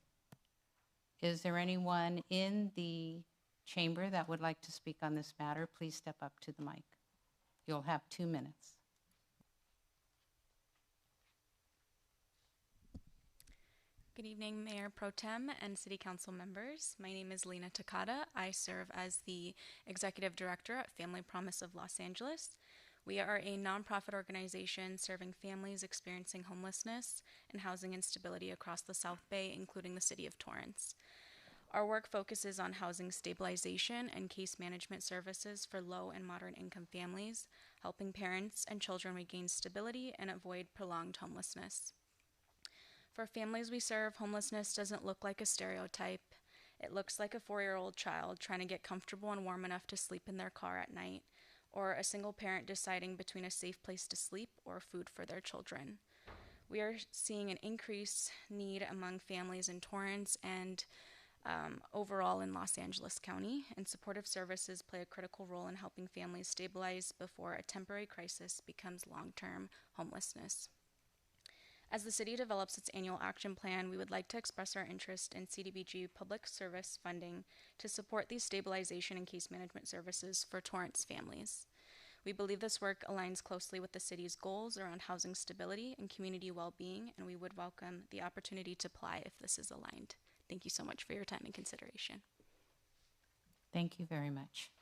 Is there anyone in the chamber that would like to speak on this matter? Please step up to the mic. You'll have 2 minutes. Good evening, Mayor Pro Tem and City Council members. My name is Lena Takada. I serve as the Executive Director at Family Promise of Los Angeles. We are a nonprofit organization serving families experiencing homelessness and housing instability across the South Bay, including the city of Torrance. Our work focuses on housing stabilization and case management services for low and moderate income families, helping parents and children regain stability and avoid prolonged homelessness. For families we serve, homelessness doesn't look like a stereotype. It looks like a 4-year-old child trying to get comfortable and warm enough to sleep in their car at night, or a single parent deciding between a safe place to sleep or food for their children. We are seeing an increased need among families in Torrance and overall in Los Angeles County, and supportive services play a critical role in helping families stabilize before a temporary crisis becomes long-term homelessness. As the city develops its annual action plan, we would like to express our interest in CDBG public service funding to support these stabilization and case management services for Torrance families. We believe this work aligns closely with the city's goals around housing stability and community well-being, and we would welcome the opportunity to apply if this is aligned. Thank you so much for your time and consideration. Thank you very much.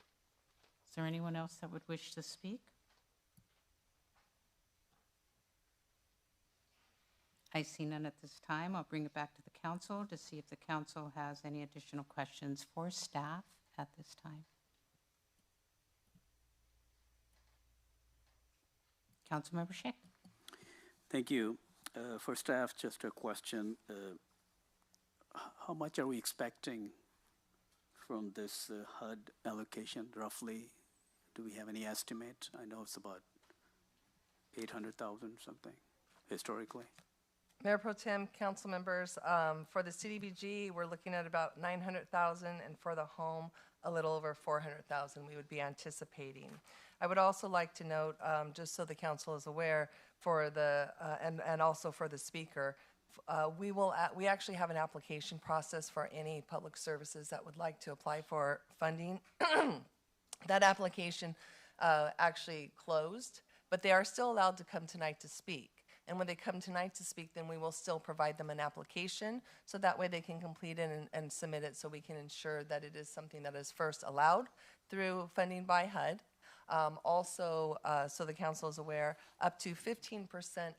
Is there anyone else that would wish to speak? I see none at this time. I'll bring it back to the council to see if the council has any additional questions for staff at this time. Councilmember Schick. Thank you. For staff, just a question. How much are we expecting from this HUD allocation, roughly? Do we have any estimate? I know it's about 800,000 something, historically. Mayor Pro Tem, council members, for the CDBG, we're looking at about 900,000, and for the home, a little over 400,000 we would be anticipating. I would also like to note, just so the council is aware, for the and also for the speaker, We actually have an application process for any public services that would like to apply for funding. That application actually closed, but they are still allowed to come tonight to speak. And when they come tonight to speak, then we will still provide them an application, so that way they can complete it and submit it, so we can ensure that it is something that is first allowed through funding by HUD. Also, so the council is aware, up to 15%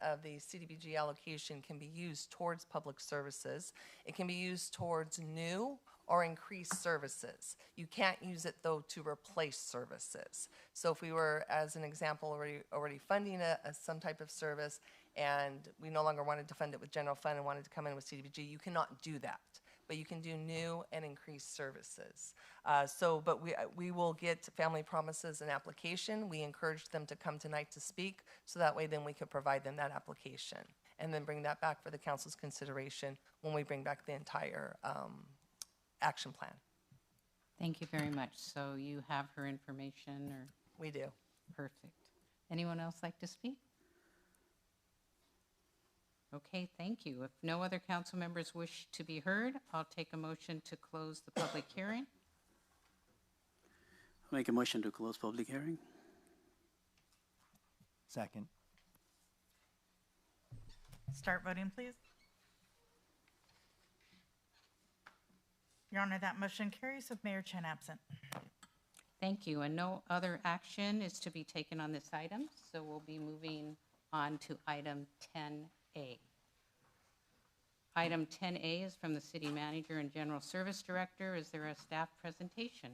of the CDBG allocation can be used towards public services. It can be used towards new or increased services. You can't use it, though, to replace services. So if we were, as an example, already funding some type of service, and we no longer wanted to fund it with general fund and wanted to come in with CDBG, you cannot do that. But you can do new and increased services. But we will get Family Promises an application. We encourage them to come tonight to speak, so that way then we could provide them that application and then bring that back for the council's consideration when we bring back the entire action plan. Thank you very much. So you have her information, or? We do. Perfect. Anyone else like to speak? Okay, thank you. If no other council members wish to be heard, I'll take a motion to close the public hearing. Make a motion to close public hearing. Second. Start voting, please. Your Honor, that motion carries with Mayor Chen absent. Thank you. And no other action is to be taken on this item, so we'll be moving on to item 10A. Item 10A is from the City Manager and General Service Director. Is there a staff presentation?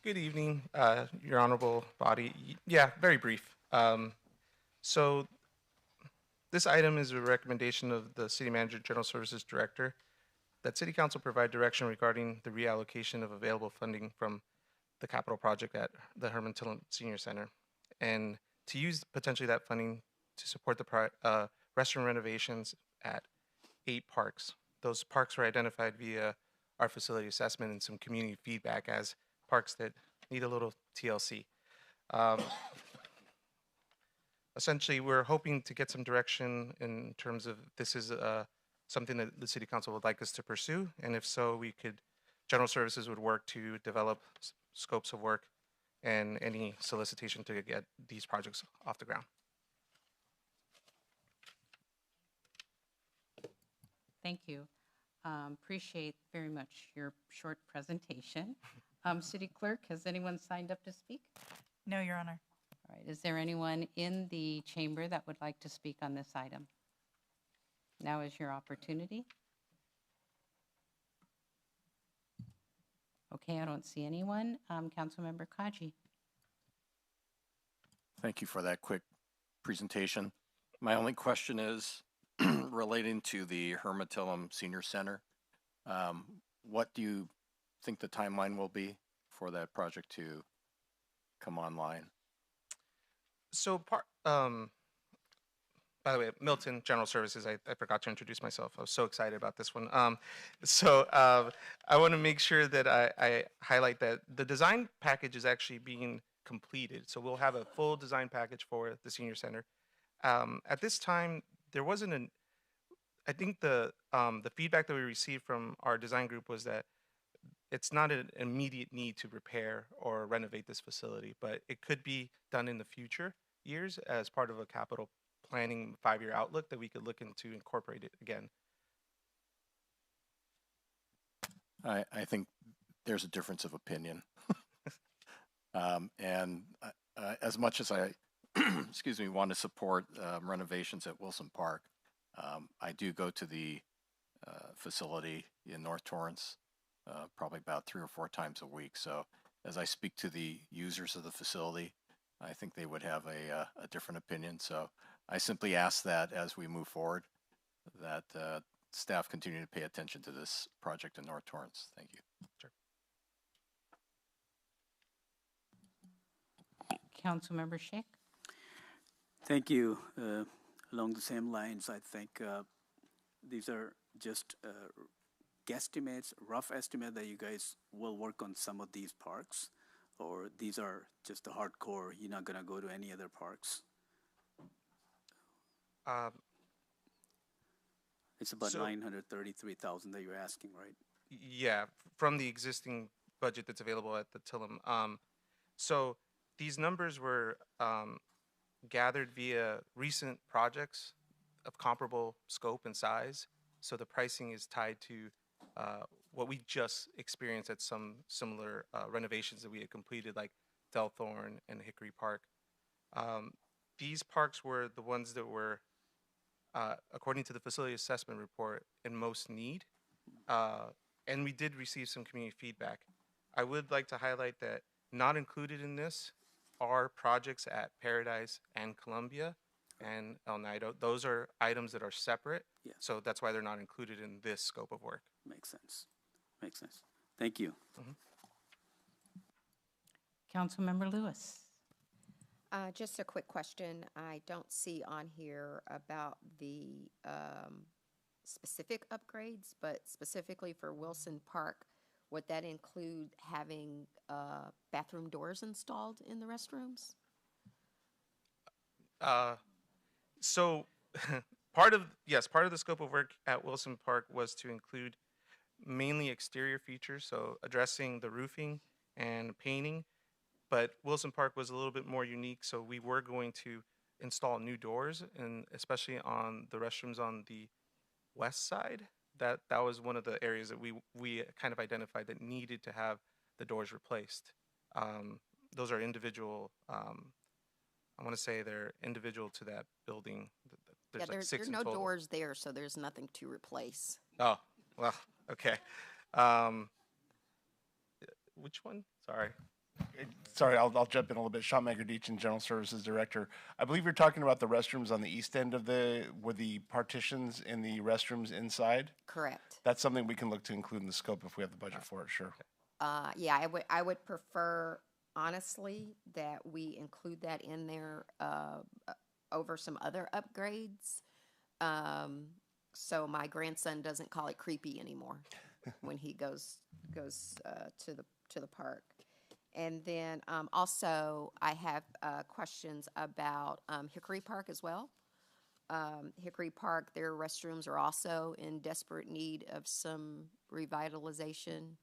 Good evening, Your Honorable Body. Yeah, very brief. So this item is a recommendation of the City Manager, General Services Director, that City Council provide direction regarding the reallocation of available funding from the capital project at the Herman Tillum Senior Center, and to use potentially that funding to support the restroom renovations at 8 parks. Those parks were identified via our facility assessment and some community feedback as parks that need a little TLC. Essentially, we're hoping to get some direction in terms of this is something that the City Council would like us to pursue, and if so, General Services would work to develop scopes of work and any solicitation to get these projects off the ground. Thank you. Appreciate very much your short presentation. City Clerk, has anyone signed up to speak? No, Your Honor. All right. Is there anyone in the chamber that would like to speak on this item? Now is your opportunity. Okay, I don't see anyone. Councilmember Kaji. Thank you for that quick presentation. My only question is relating to the Herman Tillum Senior Center. What do you think the timeline will be for that project to come online? So, by the way, Milton General Services, I forgot to introduce myself. I was so excited about this one. I want to make sure that I highlight that the design package is actually being completed. So we'll have a full design package for the senior center. At this time, there wasn't I think the feedback that we received from our design group was that it's not an immediate need to repair or renovate this facility, but it could be done in the future years as part of a capital planning 5-year outlook that we could look into incorporate it again. I think there's a difference of opinion. As much as I, excuse me, want to support renovations at Wilson Park, I do go to the facility in North Torrance probably about 3 or 4 times a week. So as I speak to the users of the facility, I think they would have a different opinion. So I simply ask that as we move forward, that staff continue to pay attention to this project in North Torrance. Thank you. Sure. Councilmember Sheikh. Thank you. Along the same lines, I think these are just guesstimates, rough estimate that you guys will work on some of these parks, or these are just the hardcore, you're not going to go to any other parks? Um, It's about So- 933,000 that you're asking, right? Yeah, from the existing budget that's available at the Tillum. So these numbers were gathered via recent projects of comparable scope and size. So the pricing is tied to what we just experienced at some similar renovations that we had completed, like Delthorne and Hickory Park. These parks were the ones that were, according to the facility assessment report, in most need. And we did receive some community feedback. I would like to highlight that not included in this are projects at Paradise and Columbia and El Nido. Those are items that are separate. Yeah. So that's why they're not included in this scope of work. Makes sense. Makes sense. Thank you. Councilmember Lewis. Just a quick question. I don't see on here about the specific upgrades, but specifically for Wilson Park, would that include having bathroom doors installed in the restrooms? So part of the scope of work at Wilson Park was to include mainly exterior features, so addressing the roofing and painting. But Wilson Park was a little bit more unique, so we were going to install new doors, and especially on the restrooms on the west side. That was one of the areas that we kind of identified that needed to have the doors replaced. Those are individual. I want to say they're individual to that building. There's like 6 there's in no total. doors there, so there's nothing to replace. Oh, well, okay. Which one? Sorry. Sorry, I'll jump in a little bit. Sean Magardichin, General Services Director. I believe you're talking about the restrooms on the east end of were the partitions in the restrooms inside? Correct. That's something we can look to include in the scope if we have the budget for it, sure. Yeah, I would prefer, honestly, that we include that in there over some other upgrades. So my grandson doesn't call it creepy anymore when he goes to the park. And then also I have questions about Hickory Park as well. Hickory Park, their restrooms are also in desperate need of some revitalization.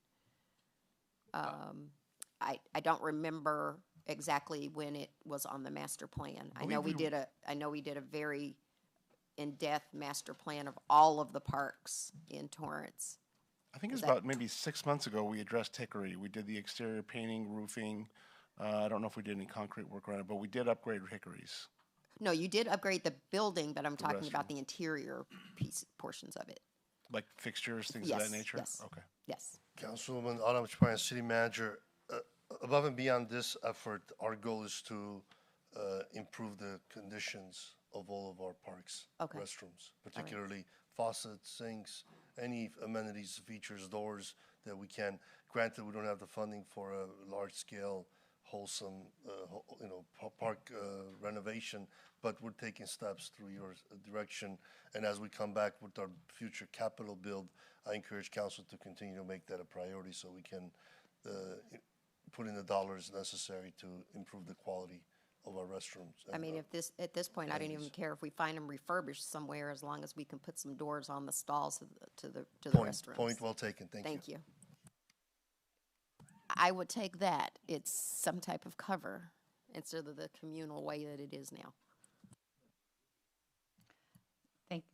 I don't remember exactly when it was on the master plan. I know we did a very in-depth master plan of all of the parks in Torrance. I think it's about maybe 6 months ago we addressed Hickory. We did the exterior painting, roofing. I don't know if we did any concrete work around it, but we did upgrade Hickory's. No, you did upgrade the building, but I'm talking about restroom. the interior portions of it. Like fixtures, things Yes, of that nature? yes. Okay. Yes. Councilwoman Autumn Chaparro, City Manager, above and beyond this effort, our goal is to improve the conditions of all of our parks, Okay. restrooms, particularly faucets, sinks, any amenities, features, doors that we can. Granted, we don't have the funding for a large-scale, wholesome, park renovation, but we're taking steps through your direction. And as we come back with our future capital build, I encourage council to continue to make that a priority so we can put in the dollars necessary to improve the quality of our restrooms. I mean, at this point, I don't even care if we find them refurbished somewhere, as long as we can put some doors on the stalls to the restrooms. Point well taken. Thank you. Thank you. I would take that. It's some type of cover instead of the communal way that it is now.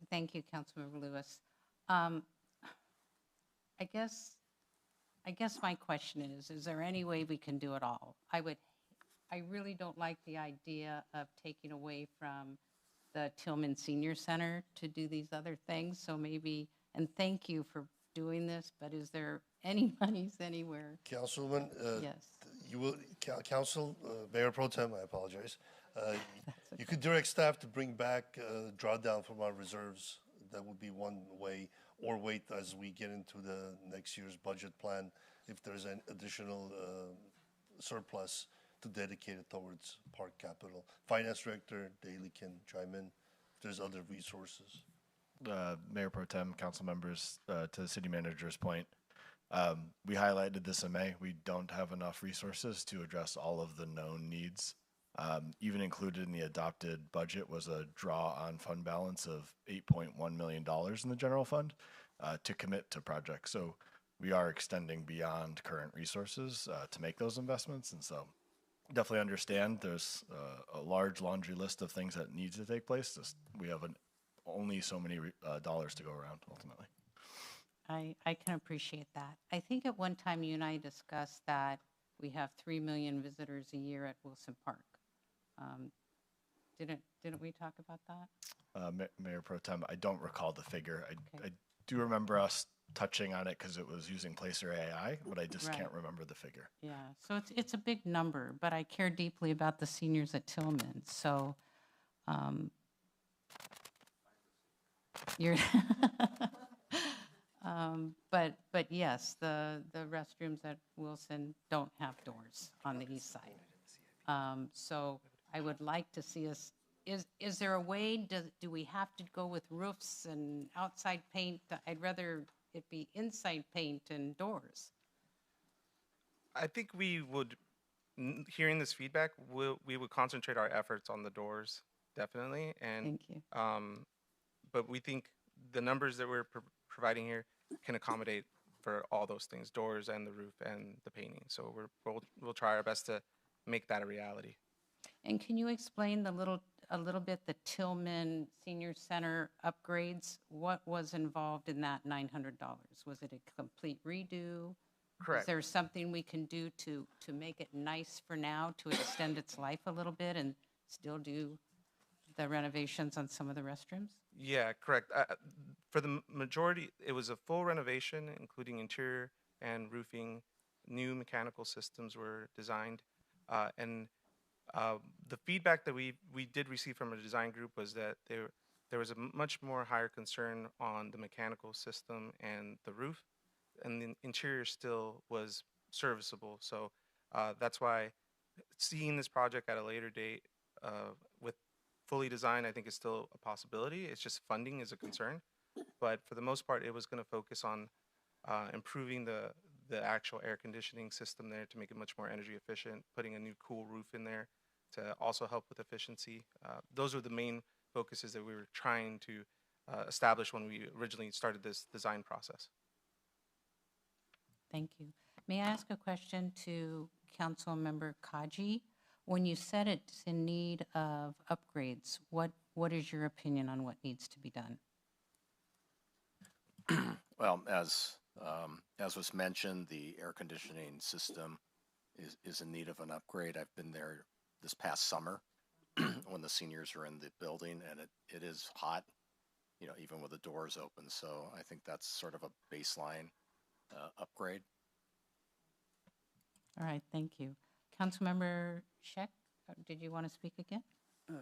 Thank you, Councilmember Lewis. I guess my question is there any way we can do it all? I really don't like the idea of taking away from the Tillman Senior Center to do these other things. So maybe, and thank you for doing this, but is there any monies anywhere? Councilwoman, Yes. you will, Council, Mayor Pro Tem, I apologize. You could direct staff to bring back drawdown from our reserves. That would be one way, or wait as we get into the next year's budget plan if there's an additional surplus to dedicate it towards park capital. Finance Director Daly can chime in if there's other resources. Mayor Pro Tem, council members, to the city manager's point, we highlighted this in May. We don't have enough resources to address all of the known needs Even included in the adopted budget was a draw on fund balance of $8.1 million in the general fund to commit to projects. So we are extending beyond current resources to make those investments. And so definitely understand there's a large laundry list of things that need to take place. We have only so many dollars to go around ultimately. I can appreciate that. I think at one time you and I discussed that we have 3 million visitors a year at Wilson Park. Didn't we talk about that? Mayor Pro Tem, I don't recall the figure. I do remember us touching on it because it was using Placer AI, but I just can't remember the figure. Yeah, so it's a big number, but I care deeply about the seniors at Tillman. So you're, but yes, the restrooms at Wilson don't have doors on the east side. So I would like to see us. Is there a way? Do we have to go with roofs and outside paint? I'd rather it be inside paint and doors. I think we would, hearing this feedback, we would concentrate our efforts on the doors, definitely. And thank you. But we think the numbers that we're providing here can accommodate for all those things: doors and the roof and the painting. So we'll try our best to make that a reality. And can you explain a little bit the Tillman Senior Center upgrades? What was involved in that $900? Was it a complete redo? Correct. Is there something we can do to make it nice for now, to extend its life a little bit and still do the renovations on some of the restrooms? Yeah, correct. For the majority, it was a full renovation, including interior and roofing. New mechanical systems were designed, and the feedback that we did receive from a design group was that there was a much more higher concern on the mechanical system and the roof, and the interior still was serviceable. So that's why seeing this project at a later date with fully designed, I think, is still a possibility. It's just funding is a concern. But for the most part, it was going to focus on improving the actual air conditioning system there to make it much more energy efficient, putting a new cool roof in there to also help with efficiency. Those are the main focuses that we were trying to establish when we originally started this design process. Thank you. May I ask a question to Council Member Kaji? When you said it's in need of upgrades, what is your opinion on what needs to be done? Well, as was mentioned, the air conditioning system is in need of an upgrade. I've been there this past summer when the seniors are in the building, and it is hot, even with the doors open. So I think that's sort of a baseline upgrade. All right, thank you. Councilmember Scheck, did you want to speak again?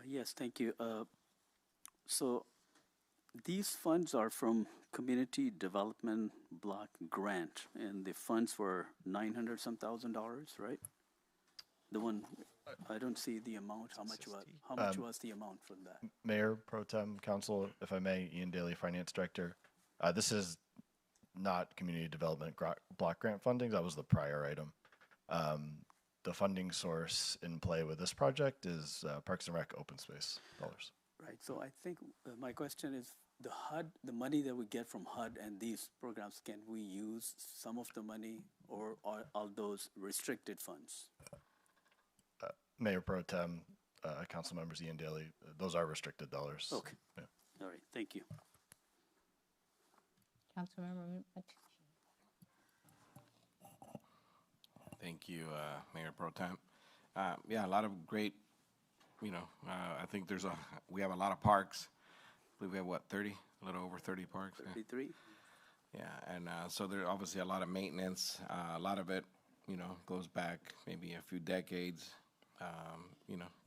Yes, thank you. So these funds are from Community Development Block Grant, and the funds were $900-some thousand, right? The one, I don't see the amount. How much was the amount from that? Mayor Pro Tem Council, if I may, Ian Daly, Finance Director. This is not Community Development Block Grant funding. That was the prior item. The funding source in play with this project is Parks and Rec open space dollars. Right. So I think my question is the HUD, the money that we get from HUD and these programs, can we use some of the money, or are all those restricted funds? Mayor Pro Tem, Council Members Ian Daly, those are restricted dollars. Okay. Yeah. All right. Thank you. Councilmember Matucci. Thank you, Mayor Pro Tem. Yeah, a lot of great, I think we have a lot of parks. I believe we have, 30? A little over 30 parks? 33. Yeah, and so there's obviously a lot of maintenance. A lot of it, goes back maybe a few decades,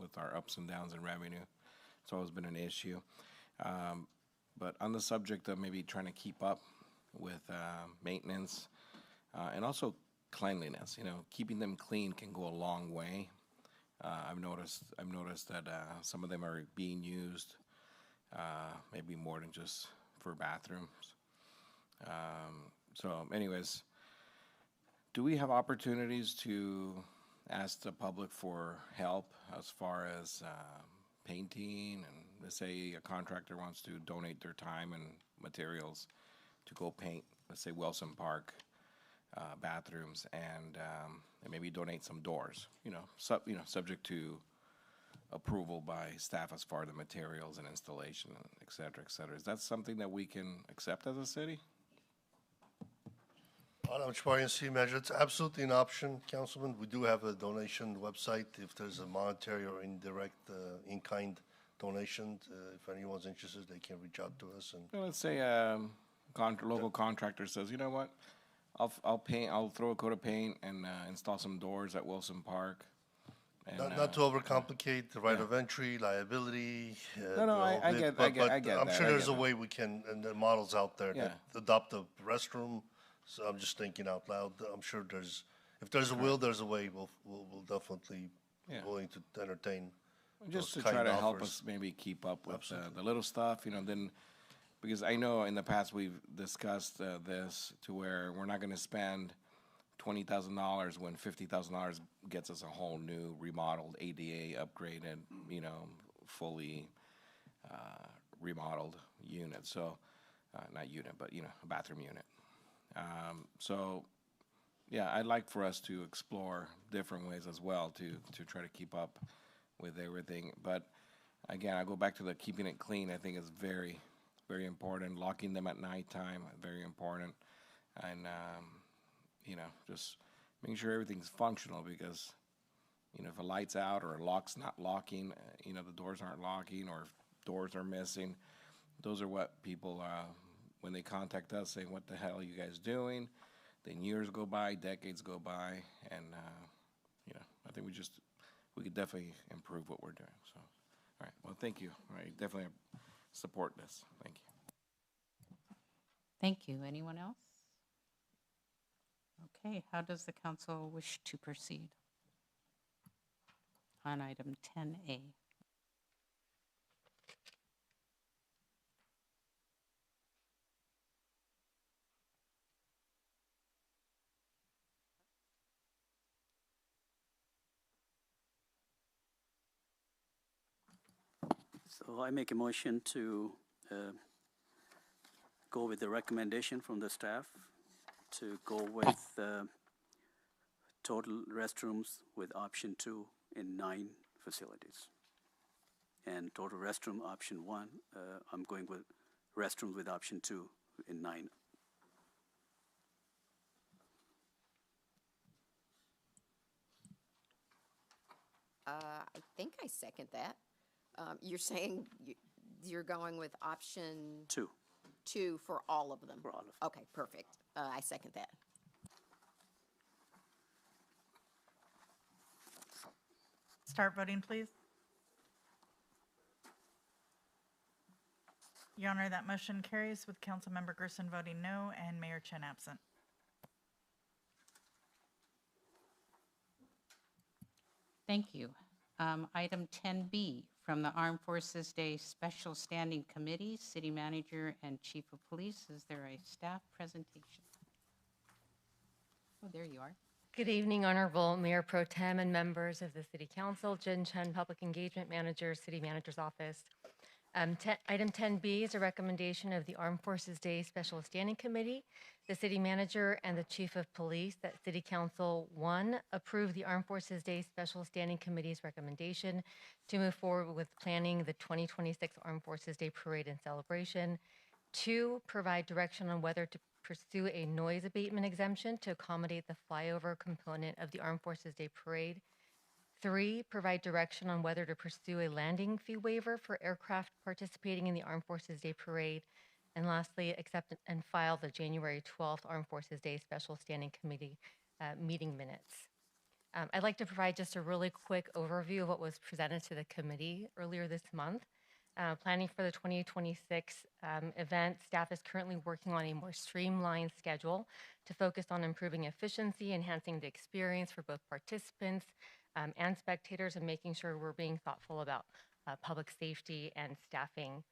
with our ups and downs in revenue. It's always been an issue. But on the subject of maybe trying to keep up with maintenance and also cleanliness, keeping them clean can go a long way. I've noticed that some of them are being used maybe more than just for bathrooms. So anyways, do we have opportunities to asked the public for help as far as painting, and let's say a contractor wants to donate their time and materials to go paint, let's say Wilson Park bathrooms, and maybe donate some doors. Subject to approval by staff as far as the materials and installation, and et cetera, et cetera. Is that something that we can accept as a city? Madam Chair and City Manager, it's absolutely an option, Councilman. We do have a donation website. If there's a monetary or indirect in-kind donation, if anyone's interested, they can reach out to us. And Well, let's say local contractor says, you know what, I'll throw a coat of paint and install some doors at Wilson Park. And, not to overcomplicate the right of entry, liability. No, I get but that. I'm sure I there's get a way we can, and the models out there Yeah. that adopt a restroom. So I'm just thinking out loud. I'm sure if there's a will, there's a way. We'll definitely be Yeah. willing to entertain. Just to those try kind to help offers. us maybe keep up with the little stuff, then, because I know in the past we've discussed this to where we're not going to spend $20,000 when $50,000 gets us a whole new remodeled ADA upgraded, fully remodeled unit. So, not unit, but a bathroom unit. So, yeah, I'd like for us to explore different ways as well to try to keep up with everything. But again, I go back to the keeping it clean. I think is very, very important. Locking them at nighttime, very important. And, just making sure everything's functional, because, if a light's out or a lock's not locking, the doors aren't locking, or if doors are missing, those are what people, when they contact us saying, what the hell are you guys doing? Then years go by, decades go by, and, I think we could definitely improve what we're doing. So, all right, well, thank you. I definitely support this. Thank you. Thank you. Anyone else? Okay, how does the council wish to proceed on item 10A? So I make a motion to go with the recommendation from the staff to go with total restrooms with option 2 in 9 facilities. And total restroom option 1, I'm going with restrooms with option 2 in 9. I think I second that. You're saying you're going with option 2 for all of them? For all of them. Okay, perfect. I second that. Start voting, please. Your Honor, that motion carries with Councilmember Gerson voting no and Mayor Chen absent. Thank you. Item 10B from the Armed Forces Day Special Standing Committee, City Manager and Chief of Police. Is there a staff presentation? Oh, there you are. Good evening, Honorable Mayor Pro Tem and members of the City Council. Jen Chen, Public Engagement Manager, City Manager's Office. Item 10B is a recommendation of the Armed Forces Day Special Standing Committee, the City Manager, and the Chief of Police that City Council, 1, approve the Armed Forces Day Special Standing Committee's recommendation to move forward with planning the 2026 Armed Forces Day Parade and Celebration. 2, provide direction on whether to pursue a noise abatement exemption to accommodate the flyover component of the Armed Forces Day Parade. 3, provide direction on whether to pursue a landing fee waiver for aircraft participating in the Armed Forces Day Parade. And lastly, accept and file the January 12th Armed Forces Day Special Standing Committee meeting minutes. I'd like to provide just a really quick overview of what was presented to the committee earlier this month. Planning for the 2026 event, staff is currently working on a more streamlined schedule to focus on improving efficiency, enhancing the experience for both participants and spectators, and making sure we're being thoughtful about public safety and staffing.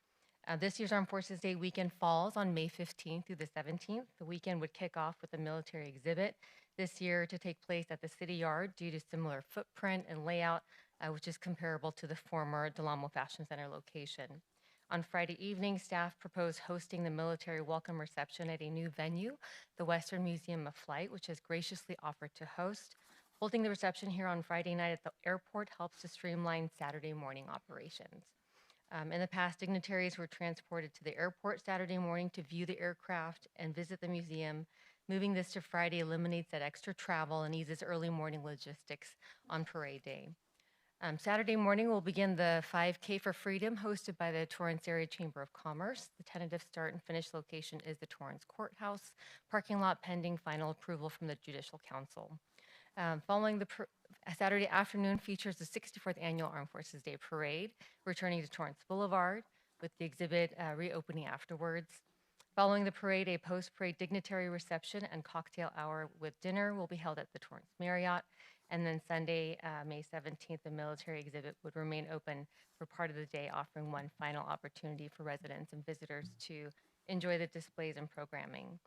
This year's Armed Forces Day weekend falls on May 15th through the 17th. The weekend would kick off with a military exhibit this year to take place at the City Yard due to similar footprint and layout, which is comparable to the former Del Amo Fashion Center location. On Friday evening, staff proposed hosting the military welcome reception at a new venue, the Western Museum of Flight, which has graciously offered to host. Holding the reception here on Friday night at the airport helps to streamline Saturday morning operations. In the past, dignitaries were transported to the airport Saturday morning to view the aircraft and visit the museum. Moving this to Friday eliminates that extra travel and eases early morning logistics on parade day. Saturday morning, we'll begin the 5K for Freedom hosted by the Torrance Area Chamber of Commerce. The tentative start and finish location is the Torrance Courthouse parking lot pending final approval from the Judicial Council. Following the Saturday afternoon features the 64th Annual Armed Forces Day Parade, returning to Torrance Boulevard with the exhibit reopening afterwards. Following the parade, a post-parade dignitary reception and cocktail hour with dinner will be held at the Torrance Marriott. And then Sunday, May 17th, the military exhibit would remain open for part of the day, offering one final opportunity for residents and visitors to enjoy the displays and programming.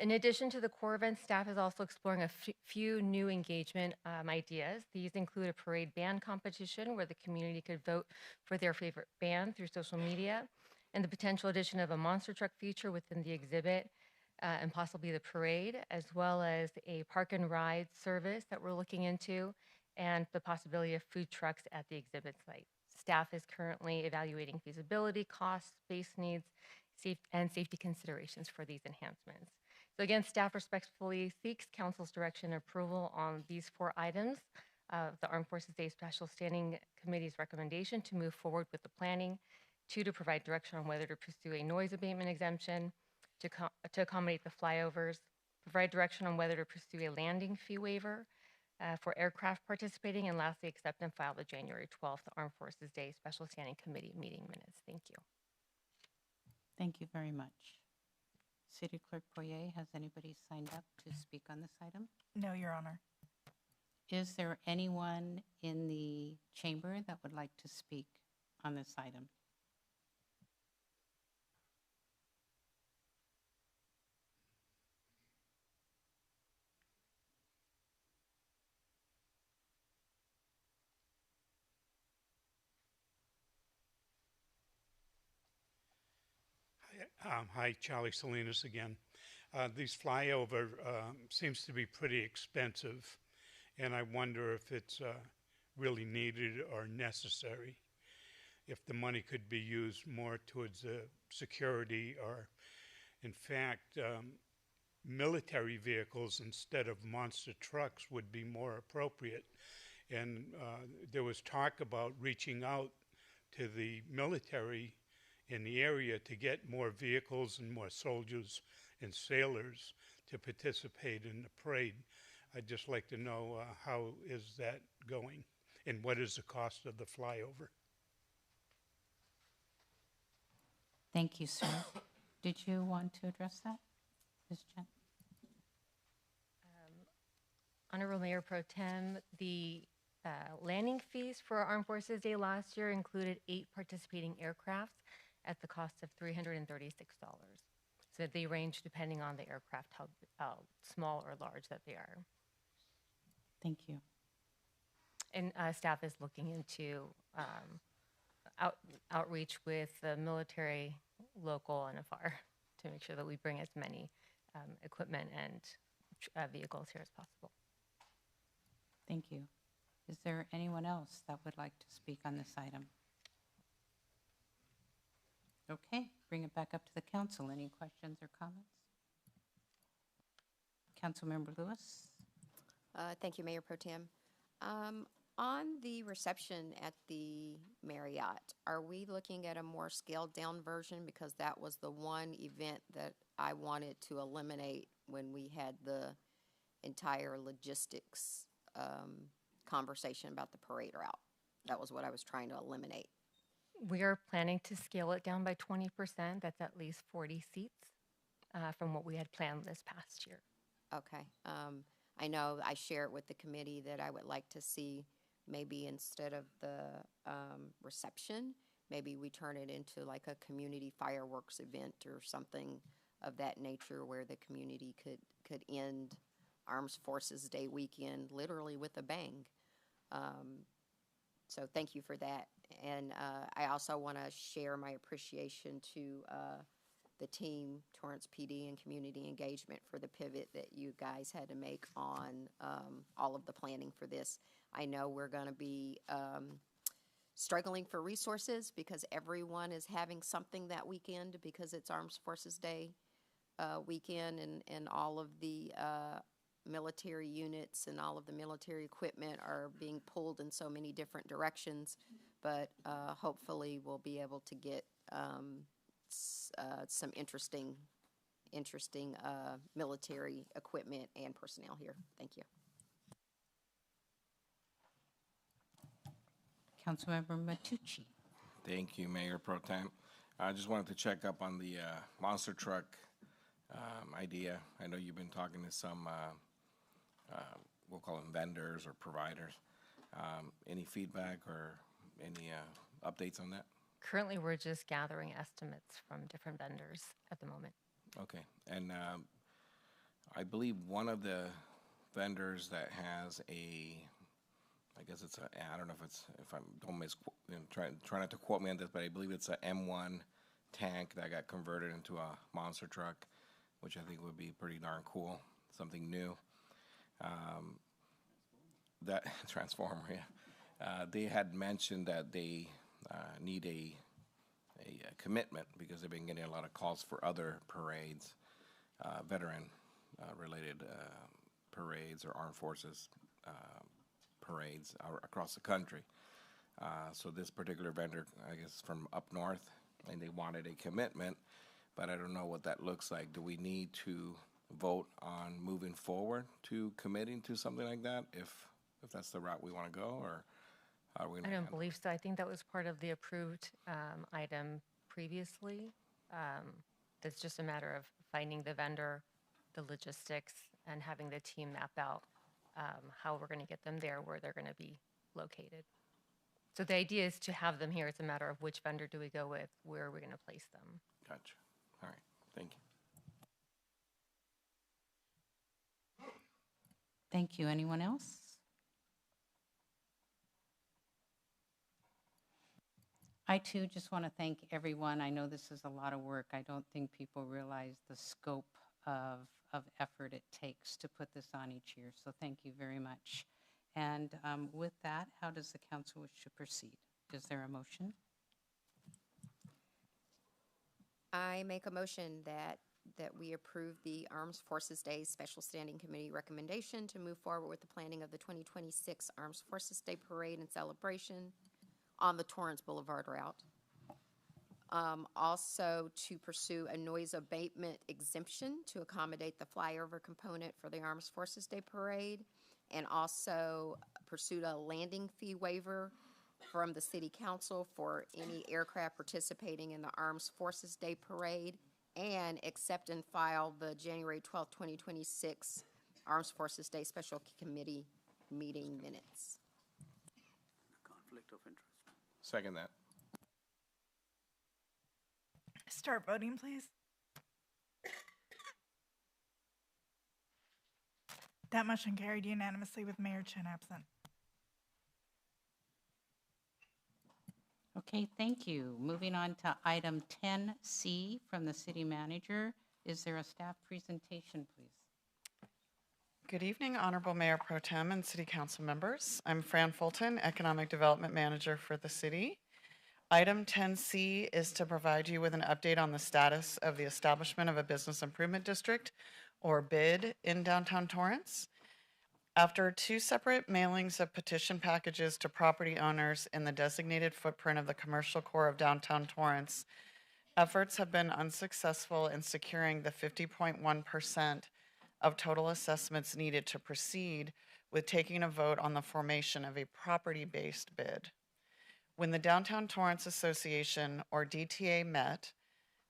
In addition to the core events, staff is also exploring a few new engagement ideas. These include a parade band competition where the community could vote for their favorite band through social media, and the potential addition of a monster truck feature within the exhibit and possibly the parade, as well as a park and ride service that we're looking into, and the possibility of food trucks at the exhibit site. Staff is currently evaluating feasibility, costs, space needs, and safety considerations for these enhancements. So again, staff respectfully seeks council's direction and approval on these 4 items of the Armed Forces Day Special Standing Committee's recommendation to move forward with the planning. 2, to provide direction on whether to pursue a noise abatement exemption, to accommodate the flyovers, provide direction on whether to pursue a landing fee waiver for aircraft participating, and lastly, accept and file the January 12th Armed Forces Day Special Standing Committee meeting minutes. Thank you. Thank you very much. City Clerk Poirier, has anybody signed up to speak on this item? No, Your Honor. Is there anyone in the chamber that would like to speak on this item? Hi, Charlie Salinas again. These flyover seems to be pretty expensive, and I wonder if it's really needed or necessary. If the money could be used more towards security, or in fact, military vehicles instead of monster trucks would be more appropriate. And there was talk about reaching out to the military in the area to get more vehicles and more soldiers and sailors to participate in the parade. I'd just like to know how is that going and what is the cost of the flyover? Thank you, sir. Did you want to address that, Ms. Chen? Honorable Mayor Pro Tem, the landing fees for Armed Forces Day last year included 8 participating aircraft at the cost of $336. So they range depending on the aircraft, how small or large that they are. Thank you. And staff is looking into outreach with the military, local, and afar to make sure that we bring as many equipment and vehicles here as possible. Thank you. Is there anyone else that would like to speak on this item? Okay, bring it back up to the council. Any questions or comments? Councilmember Lewis? Thank you, Mayor Pro Tem. On the reception at the Marriott, are we looking at a more scaled down version? Because that was the one event that I wanted to eliminate when we had the entire logistics conversation about the parade route. That was what I was trying to eliminate. We are planning to scale it down by 20%. That's at least 40 seats from what we had planned this past year. Okay. I know I share it with the committee that I would like to see maybe instead of the reception, maybe we turn it into like a community fireworks event or something of that nature where the community could end Armed Forces Day weekend literally with a bang. So thank you for that. And I also want to share my appreciation to the team, Torrance PD and Community Engagement, for the pivot that you guys had to make on all of the planning for this. I know we're going to be struggling for resources because everyone is having something that weekend because it's Armed Forces Day weekend, and all of the military units and all of the military equipment are being pulled in so many different directions. But hopefully we'll be able to get some interesting military equipment and personnel here. Thank you. Councilmember Matucci. Thank you, Mayor Pro Tem. I just wanted to check up on the monster truck idea. I know you've been talking to some, we'll call them vendors or providers. Any feedback or any updates on that? Currently, we're just gathering estimates from different vendors at the moment. Okay, and I believe one of the vendors that has I guess it's I don't know if I don't try not to quote me on this, but I believe it's a M1 tank that got converted into a monster truck, which I think would be pretty darn cool, something new. That transformer, yeah. They had mentioned that they need a commitment because they've been getting a lot of calls for other parades, veteran related parades or armed forces parades across the country. So this particular vendor, I guess, from up north, and they wanted a commitment, but I don't know what that looks like. Do we need to vote on moving forward to committing to something like that if that's the route we want to go, or how are we gonna I don't handle believe so. I think that was part of the approved item previously. It's just a matter of finding the vendor, the logistics, and having the team map out how we're going to get them there, where they're going to be located. So the idea is to have them here. It's a matter of which vendor do we go with, where are we going to place them. Gotcha. All right. Thank you. Thank you. Anyone else? I too just want to thank everyone. I know this is a lot of work. I don't think people realize the scope of effort it takes to put this on each year. So thank you very much. And with that, how does the council wish to proceed? Is there a motion? I make a motion that we approve the Armed Forces Day Special Standing Committee recommendation to move forward with the planning of the 2026 Armed Forces Day Parade and celebration on the Torrance Boulevard route. Also to pursue a noise abatement exemption to accommodate the flyover component for the Armed Forces Day Parade, and also pursue a landing fee waiver from the City Council for any aircraft participating in the Armed Forces Day Parade, and accept and file the January 12th, 2026 Armed Forces Day Special Committee meeting minutes. Conflict of interest. Second that. Start voting, please. That motion carried unanimously with Mayor Chen absent. Okay, thank you. Moving on to item 10C from the city manager. Is there a staff presentation, please? Good evening, Honorable Mayor Pro Tem and City Council members. I'm Fran Fulton, Economic Development Manager for the city. Item 10C is to provide you with an update on the status of the establishment of a Business Improvement District, or BID, in downtown Torrance. After 2 separate mailings of petition packages to property owners in the designated footprint of the commercial core of downtown Torrance, efforts have been unsuccessful in securing the 50.1% of total assessments needed to proceed with taking a vote on the formation of a property-based bid. When the Downtown Torrance Association, or DTA, met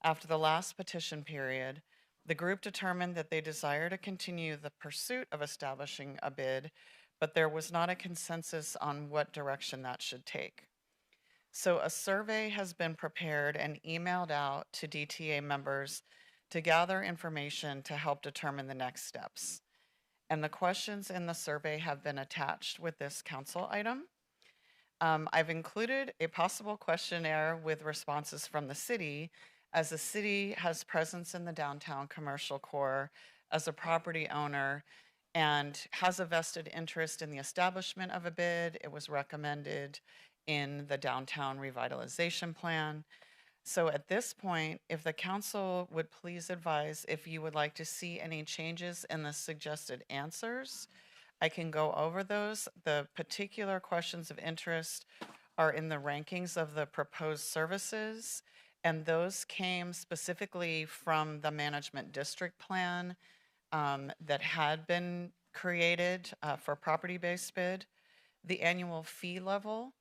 after the last petition period, the group determined that they desire to continue the pursuit of establishing a bid, but there was not a consensus on what direction that should take. So a survey has been prepared and emailed out to DTA members to gather information to help determine the next steps. And the questions in the survey have been attached with this council item. I've included a possible questionnaire with responses from the city, as the city has presence in the downtown commercial core as a property owner and has a vested interest in the establishment of a bid. It was recommended in the downtown revitalization plan. So at this point, if the council would please advise if you would like to see any changes in the suggested answers, I can go over those. The particular questions of interest are in the rankings of the proposed services, and those came specifically from the management district plan that had been created for property-based bid, the annual fee level,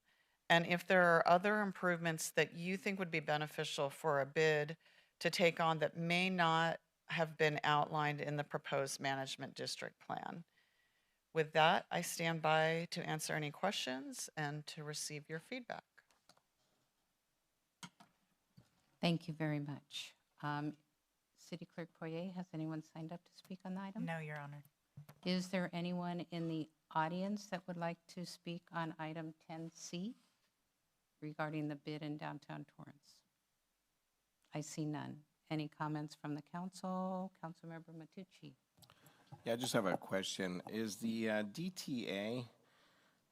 and if there are other improvements that you think would be beneficial for a bid to take on that may not have been outlined in the proposed management district plan. With that, I stand by to answer any questions and to receive your feedback. Thank you very much. City Clerk Poirier, has anyone signed up to speak on the item? No, Your Honor. Is there anyone in the audience that would like to speak on item 10C regarding the bid in downtown Torrance? I see none. Any comments from the council? Councilmember Matucci. Yeah, I just have a question. Is the DTA,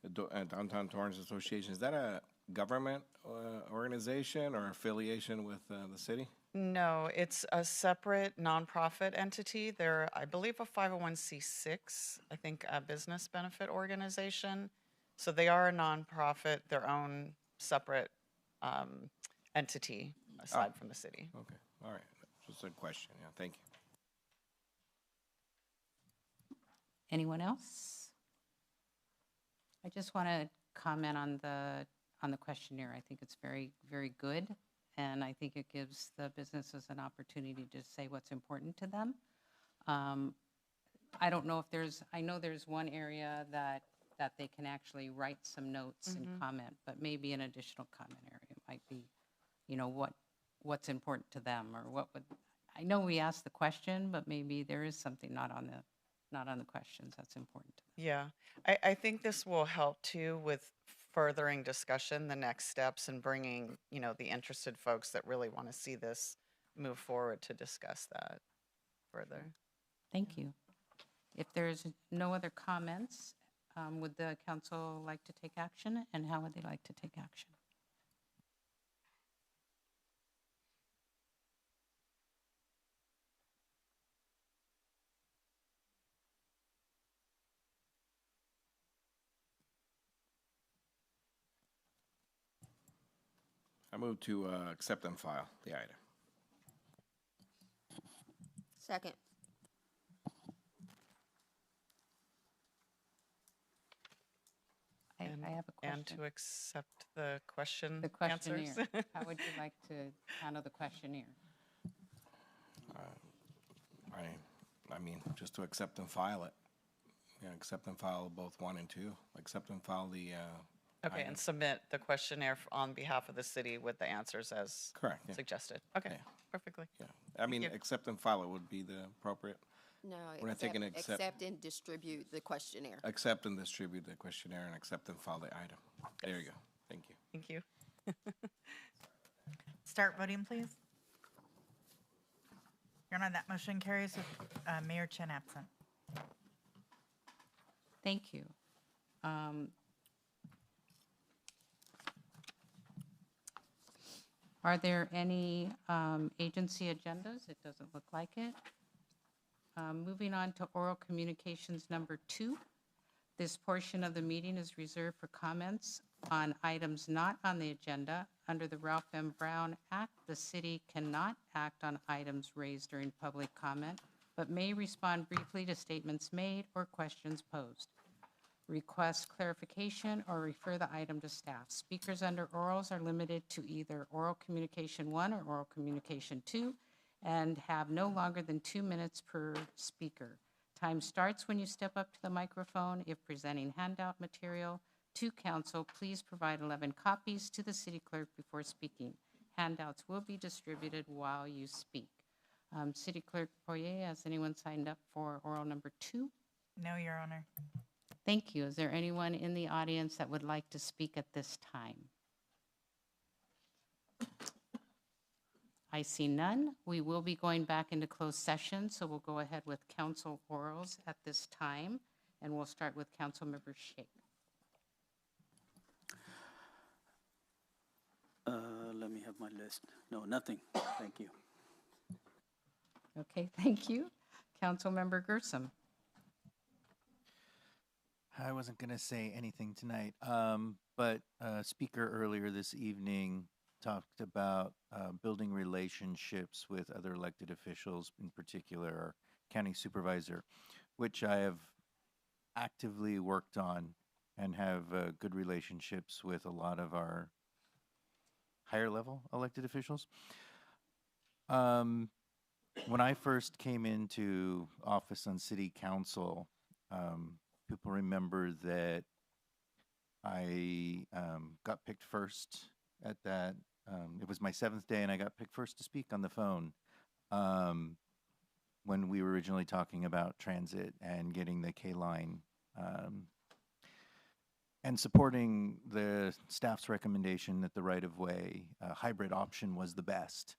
the Downtown Torrance Association, is that a government organization or affiliation with the city? No, it's a separate nonprofit entity. They're, I believe, a 501c6, I think a business benefit organization. So they are a nonprofit, their own separate entity aside from the city. Okay, all right. Just a question. Yeah, thank you. Anyone else? I just want to comment on the questionnaire. I think it's very, very good, and I think it gives the businesses an opportunity to say what's important to them. I don't know if there's, I know there's one area that they can actually write some notes and comment, but maybe an additional comment area might be, you know, what's important to them, or what would, I know we asked the question, but maybe there is something not on the questions that's important to them. Yeah, I think this will help too with furthering discussion, the next steps, and bringing, you know, the interested folks that really want to see this move forward to discuss that further. Thank you. If there's no other comments, would the council like to take action, and how would they like to take action? I move to accept and file the item. Second. I have a question. And to accept the question The questionnaire. answers. How would you like to handle the questionnaire? I mean, just to accept and file it. Yeah, accept and file both 1 and 2. Accept and file the. Okay, item. and submit the questionnaire on behalf of the city with the answers as Correct. Yeah. suggested. Okay, Yeah. perfectly. Yeah, I mean, you. accept and file it would be the appropriate. No, We're not taking accept. accept and distribute the questionnaire. Accept and distribute the questionnaire and accept and file the item. There you go. Thank you. Thank you. Start voting, please. Your Honor, that motion carries with Mayor Chen absent. Thank you. Are there any agency agendas? It doesn't look like it. Moving on to oral communications number 2. This portion of the meeting is reserved for comments on items not on the agenda. Under the Ralph M. Brown Act, the city cannot act on items raised during public comment, but may respond briefly to statements made or questions posed. Request clarification or refer the item to staff. Speakers under orals are limited to either oral communication 1 or oral communication 2 and have no longer than 2 minutes per speaker. Time starts when you step up to the microphone. If presenting handout material to council, please provide 11 copies to the city clerk before speaking. Handouts will be distributed while you speak. City Clerk Poirier, has anyone signed up for oral number 2? No, Your Honor. Thank you. Is there anyone in the audience that would like to speak at this time? I see none. We will be going back into closed session, so we'll go ahead with council orals at this time, and we'll start with Councilmember Shake. Let me have my list. No, nothing. Thank you. Okay, thank you. Councilmember Gersom. I wasn't going to say anything tonight, but a speaker earlier this evening talked about building relationships with other elected officials, in particular our county supervisor, which I have actively worked on and have good relationships with a lot of our higher level elected officials. When I first came into office on city council, people remember that I got picked first at that. It was my 7th day, and I got picked first to speak on the phone when we were originally talking about transit and getting the K-line and supporting the staff's recommendation that the right-of-way hybrid option was the best.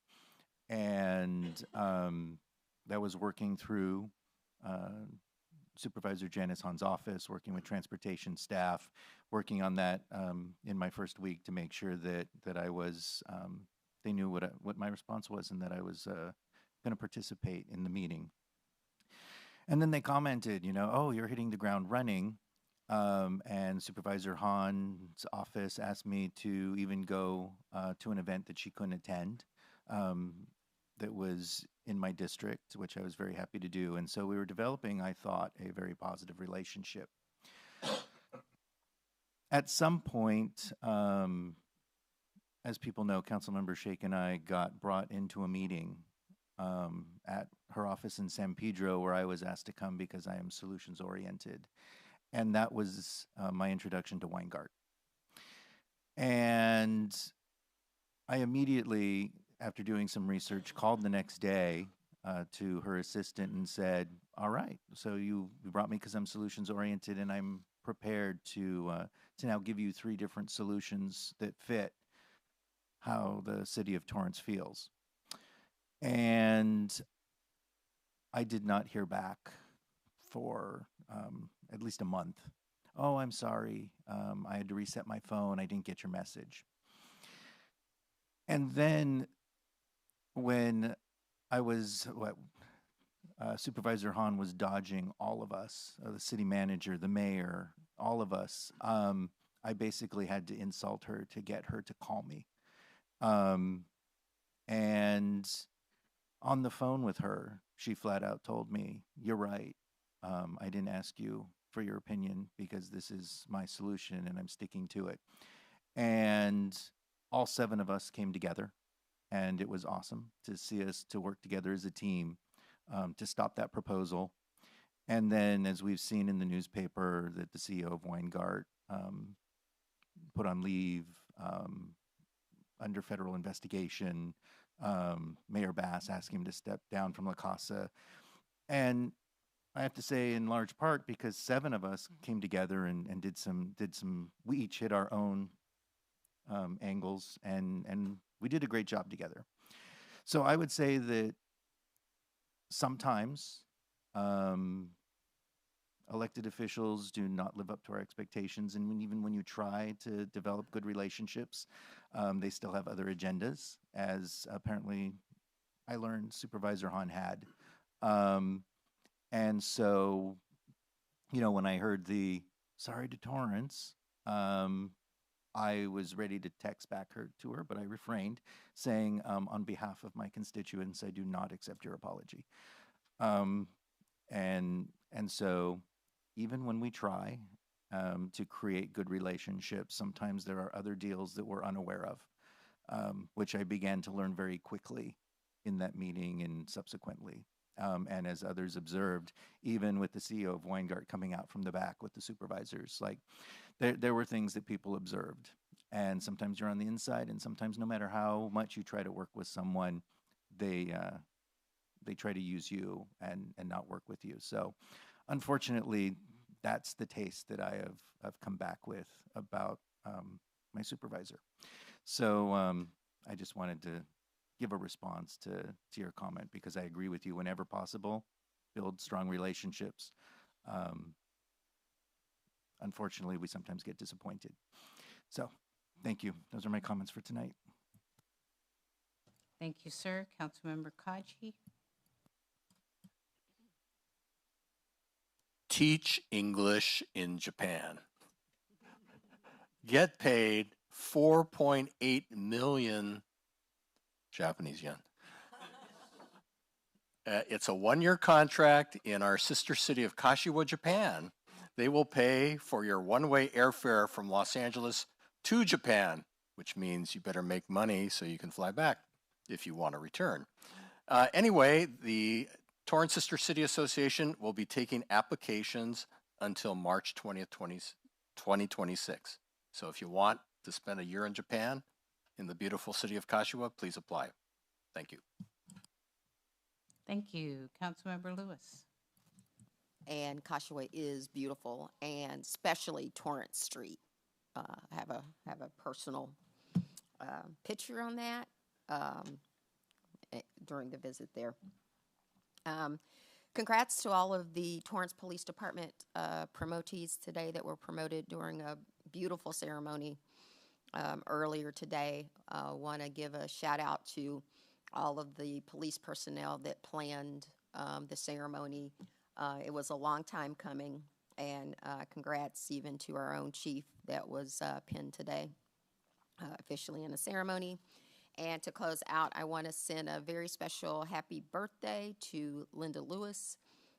And that was working through Supervisor Janice Hahn's office, working with transportation staff, working on that in my first week to make sure that I was, they knew what my response was and that I was going to participate in the meeting. And then they commented, oh, you're hitting the ground running. And Supervisor Hahn's office asked me to even go to an event that she couldn't attend. That was in my district, which I was very happy to do. And so we were developing, I thought, a very positive relationship. At some point, as people know, Councilmember Shake and I got brought into a meeting at her office in San Pedro where I was asked to come because I am solutions-oriented. And that was my introduction to Weingart. And I immediately, after doing some research, called the next day to her assistant and said, all right, so you brought me because I'm solutions-oriented and I'm prepared to now give you 3 different solutions that fit how the city of Torrance feels. And I did not hear back for at least a month. Oh, I'm sorry. I had to reset my phone. I didn't get your message. And then when I was, Supervisor Hahn was dodging all of us, the city manager, the mayor, all of us, I basically had to insult her to get her to call me. And on the phone with her, she flat out told me, you're right. I didn't ask you for your opinion because this is my solution and I'm sticking to it. And all 7 of us came together, and it was awesome to see us to work together as a team to stop that proposal. And then, as we've seen in the newspaper, that the CEO of Weingart put on leave under federal investigation. Mayor Bass asked him to step down from La Casa. And I have to say, in large part, because 7 of us came together and did some, we each hit our own angles, and we did a great job together. So I would say that sometimes elected officials do not live up to our expectations, and even when you try to develop good relationships, they still have other agendas, as apparently I learned Supervisor Hahn had. And so, when I heard the sorry to Torrance, I was ready to text back to her, but I refrained, saying, on behalf of my constituents, I do not accept your apology. And so even when we try to create good relationships, sometimes there are other deals that we're unaware of, which I began to learn very quickly in that meeting and subsequently. And as others observed, even with the CEO of Weingart coming out from the back with the supervisors, like there were things that people observed. And sometimes you're on the inside, and sometimes no matter how much you try to work with someone, they try to use you and not work with you. So unfortunately, that's the taste that I've come back with about my supervisor. So I just wanted to give a response to your comment, because I agree with you. Whenever possible, build strong relationships. Unfortunately, we sometimes get disappointed. So thank you. Those are my comments for tonight. Thank you, sir. Councilmember Kaji. Teach English in Japan. Get paid 4.8 million Japanese yen. It's a one-year contract in our sister city of Kashiwa, Japan. They will pay for your one-way airfare from Los Angeles to Japan, which means you better make money so you can fly back if you want to return. Anyway, the Torrance Sister City Association will be taking applications until March 20th, 2026. So if you want to spend a year in Japan, in the beautiful city of Kashiwa, please apply. Thank you. Thank you. Councilmember Lewis. And Kashiwa is beautiful, and especially Torrance Street. I have a personal picture on that during the visit there. Congrats to all of the Torrance Police Department promotees today that were promoted during a beautiful ceremony earlier today. I want to give a shout out to all of the police personnel that planned the ceremony. It was a long time coming, and congrats even to our own chief that was pinned today officially in the ceremony. And to close out, I want to send a very special happy birthday to Linda Lewis,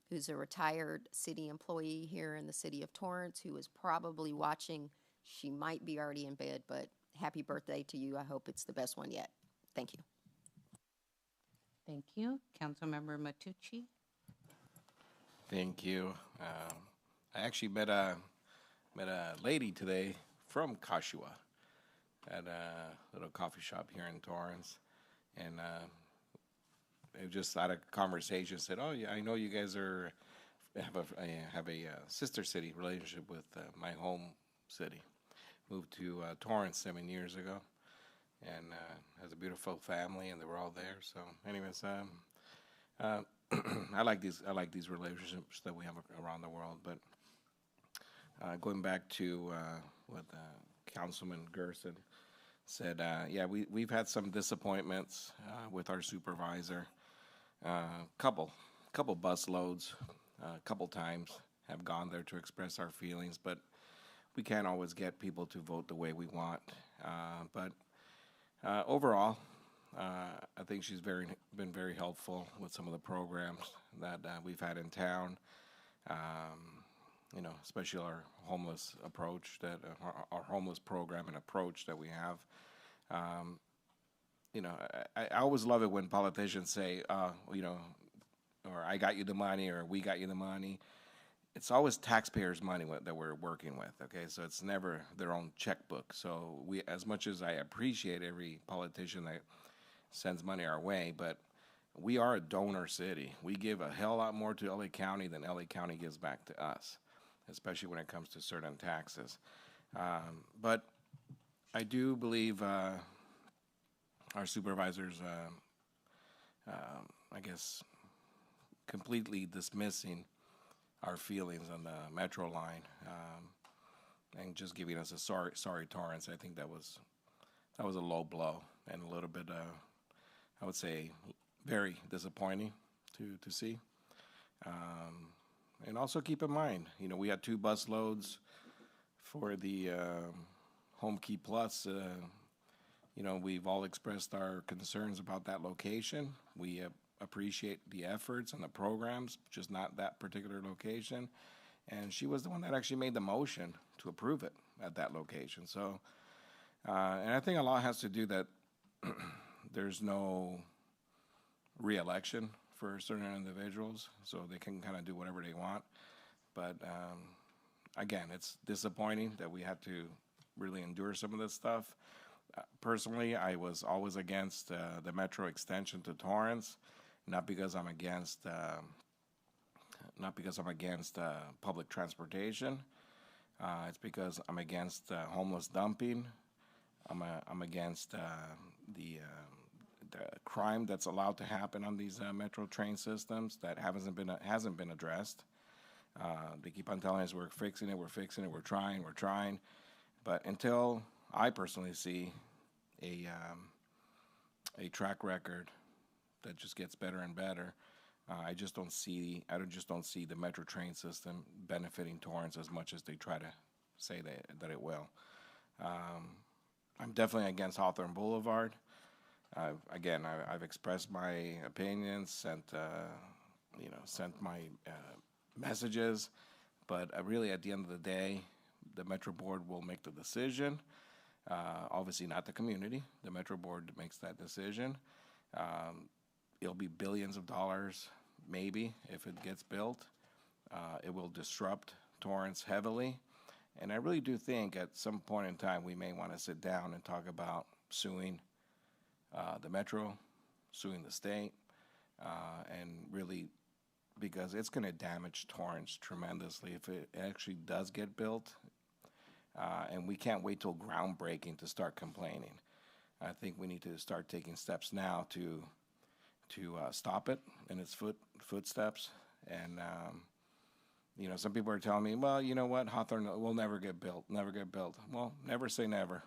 who's a retired city employee here in the city of Torrance, who is probably watching. She might be already in bed, but happy birthday to you. I hope it's the best one yet. Thank you. Thank you. Councilmember Matucci. Thank you. I actually met a lady today from Kashiwa at a little coffee shop here in Torrance, and it just had a conversation. Said, "Oh yeah, I know you guys have a sister city relationship with my home city. Moved to Torrance 7 years ago, and has a beautiful family, and they were all there. So, anyways, I like these relationships that we have around the world. But going back to what Councilman Gerson said, yeah, we've had some disappointments with our supervisor. Couple bus loads, a couple times have gone there to express our feelings, but we can't always get people to vote the way we want. But overall, I think she's been very helpful with some of the programs that we've had in town. Especially our homeless approach, our homeless program and approach that we have. I always love it when politicians say, or I got you the money, or we got you the money. It's always taxpayers' money that we're working with, okay? So it's never their own checkbook. So as much as I appreciate every politician that sends money our way, but we are a donor city. We give a hell lot more to LA County than LA County gives back to us, especially when it comes to certain taxes. But I do believe our supervisors, I guess, completely dismissing our feelings on the Metro line and just giving us a sorry Torrance. I think that was a low blow and a little bit, I would say, very disappointing to see. And also keep in mind, we had 2 bus loads for the Home Key Plus. We've all expressed our concerns about that location. We appreciate the efforts and the programs, just not that particular location. And she was the one that actually made the motion to approve it at that location. So, and I think a lot has to do that there's no re-election for certain individuals, so they can kind of do whatever they want. But again, it's disappointing that we had to really endure some of this stuff. Personally, I was always against the Metro extension to Torrance, not because I'm against not because I'm against public transportation. It's because I'm against homeless dumping. I'm against the crime that's allowed to happen on these metro train systems that hasn't been addressed. They keep on telling us we're fixing it, we're trying. But until I personally see a track record that just gets better and better, I just don't see the metro train system benefiting Torrance as much as they try to say that it will. I'm definitely against Hawthorne Boulevard. I've expressed my opinions, sent my messages, but really at the end of the day, the Metro Board will make the decision. Obviously not the community. The Metro Board makes that decision. It'll be billions of dollars, maybe, if it gets built. It will disrupt Torrance heavily. And I really do think at some point in time we may want to sit down and talk about suing the Metro, suing the state, and really, because it's going to damage Torrance tremendously if it actually does get built. And we can't wait till groundbreaking to start complaining. I think we need to start taking steps now to stop it in its footsteps. And some people are telling me, well, you know what, Hawthorne will never get built. Well, never say never.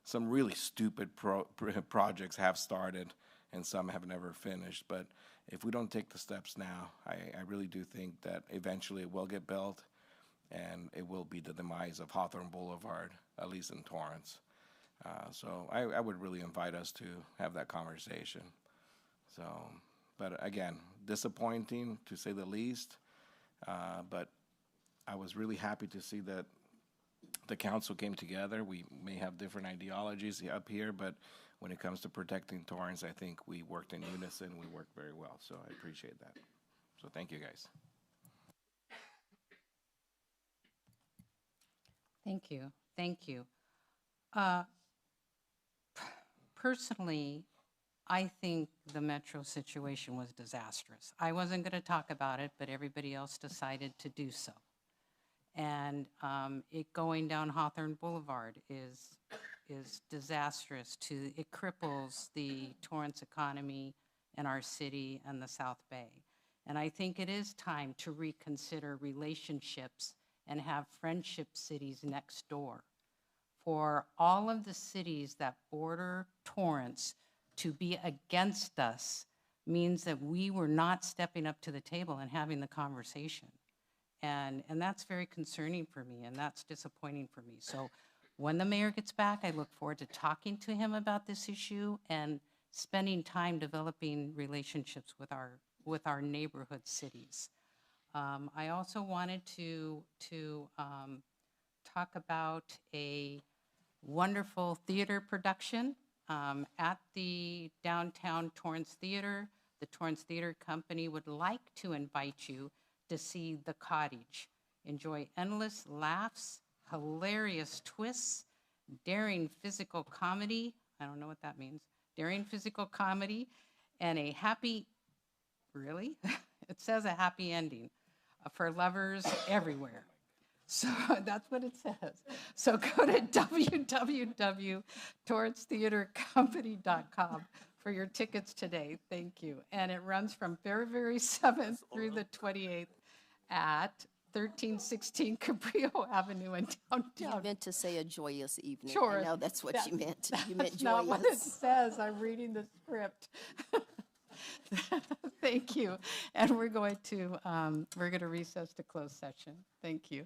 Some really stupid projects have started, and some have never finished. But if we don't take the steps now, I really do think that eventually it will get built, and it will be the demise of Hawthorne Boulevard, at least in Torrance. So I would really invite us to have that conversation. So, but again, disappointing to say the least. But I was really happy to see that the council came together. We may have different ideologies up here, but when it comes to protecting Torrance, I think we worked in unison. We worked very well. So I appreciate that. So thank you, guys. Thank you. Thank you. Personally, I think the Metro situation was disastrous. I wasn't going to talk about it, but everybody else decided to do so. And it going down Hawthorne Boulevard is disastrous. It cripples the Torrance economy and our city and the South Bay. And I think it is time to reconsider relationships and have friendship cities next door. For all of the cities that border Torrance to be against us means that we were not stepping up to the table and having the conversation. And that's very concerning for me, and that's disappointing for me. So when the mayor gets back, I look forward to talking to him about this issue and spending time developing relationships with our neighborhood cities. I also wanted to talk about a wonderful theater production at the downtown Torrance Theater. The Torrance Theater Company would like to invite you to see The Cottage. Enjoy endless laughs, hilarious twists, daring physical comedy. I don't know what that means. Daring physical comedy and a happy, really? It says a happy ending for lovers everywhere. So that's what it says. So go to www.torrancetheatercompany.com for your tickets today. Thank you. And it runs from February 7th through the 28th at 1316 Cabrillo Avenue in downtown. You meant to say a joyous evening. Sure. I know that's what you meant. You meant That's joyous. not what it says. I'm reading the script. Thank you. And we're going to recess to closed session. Thank you.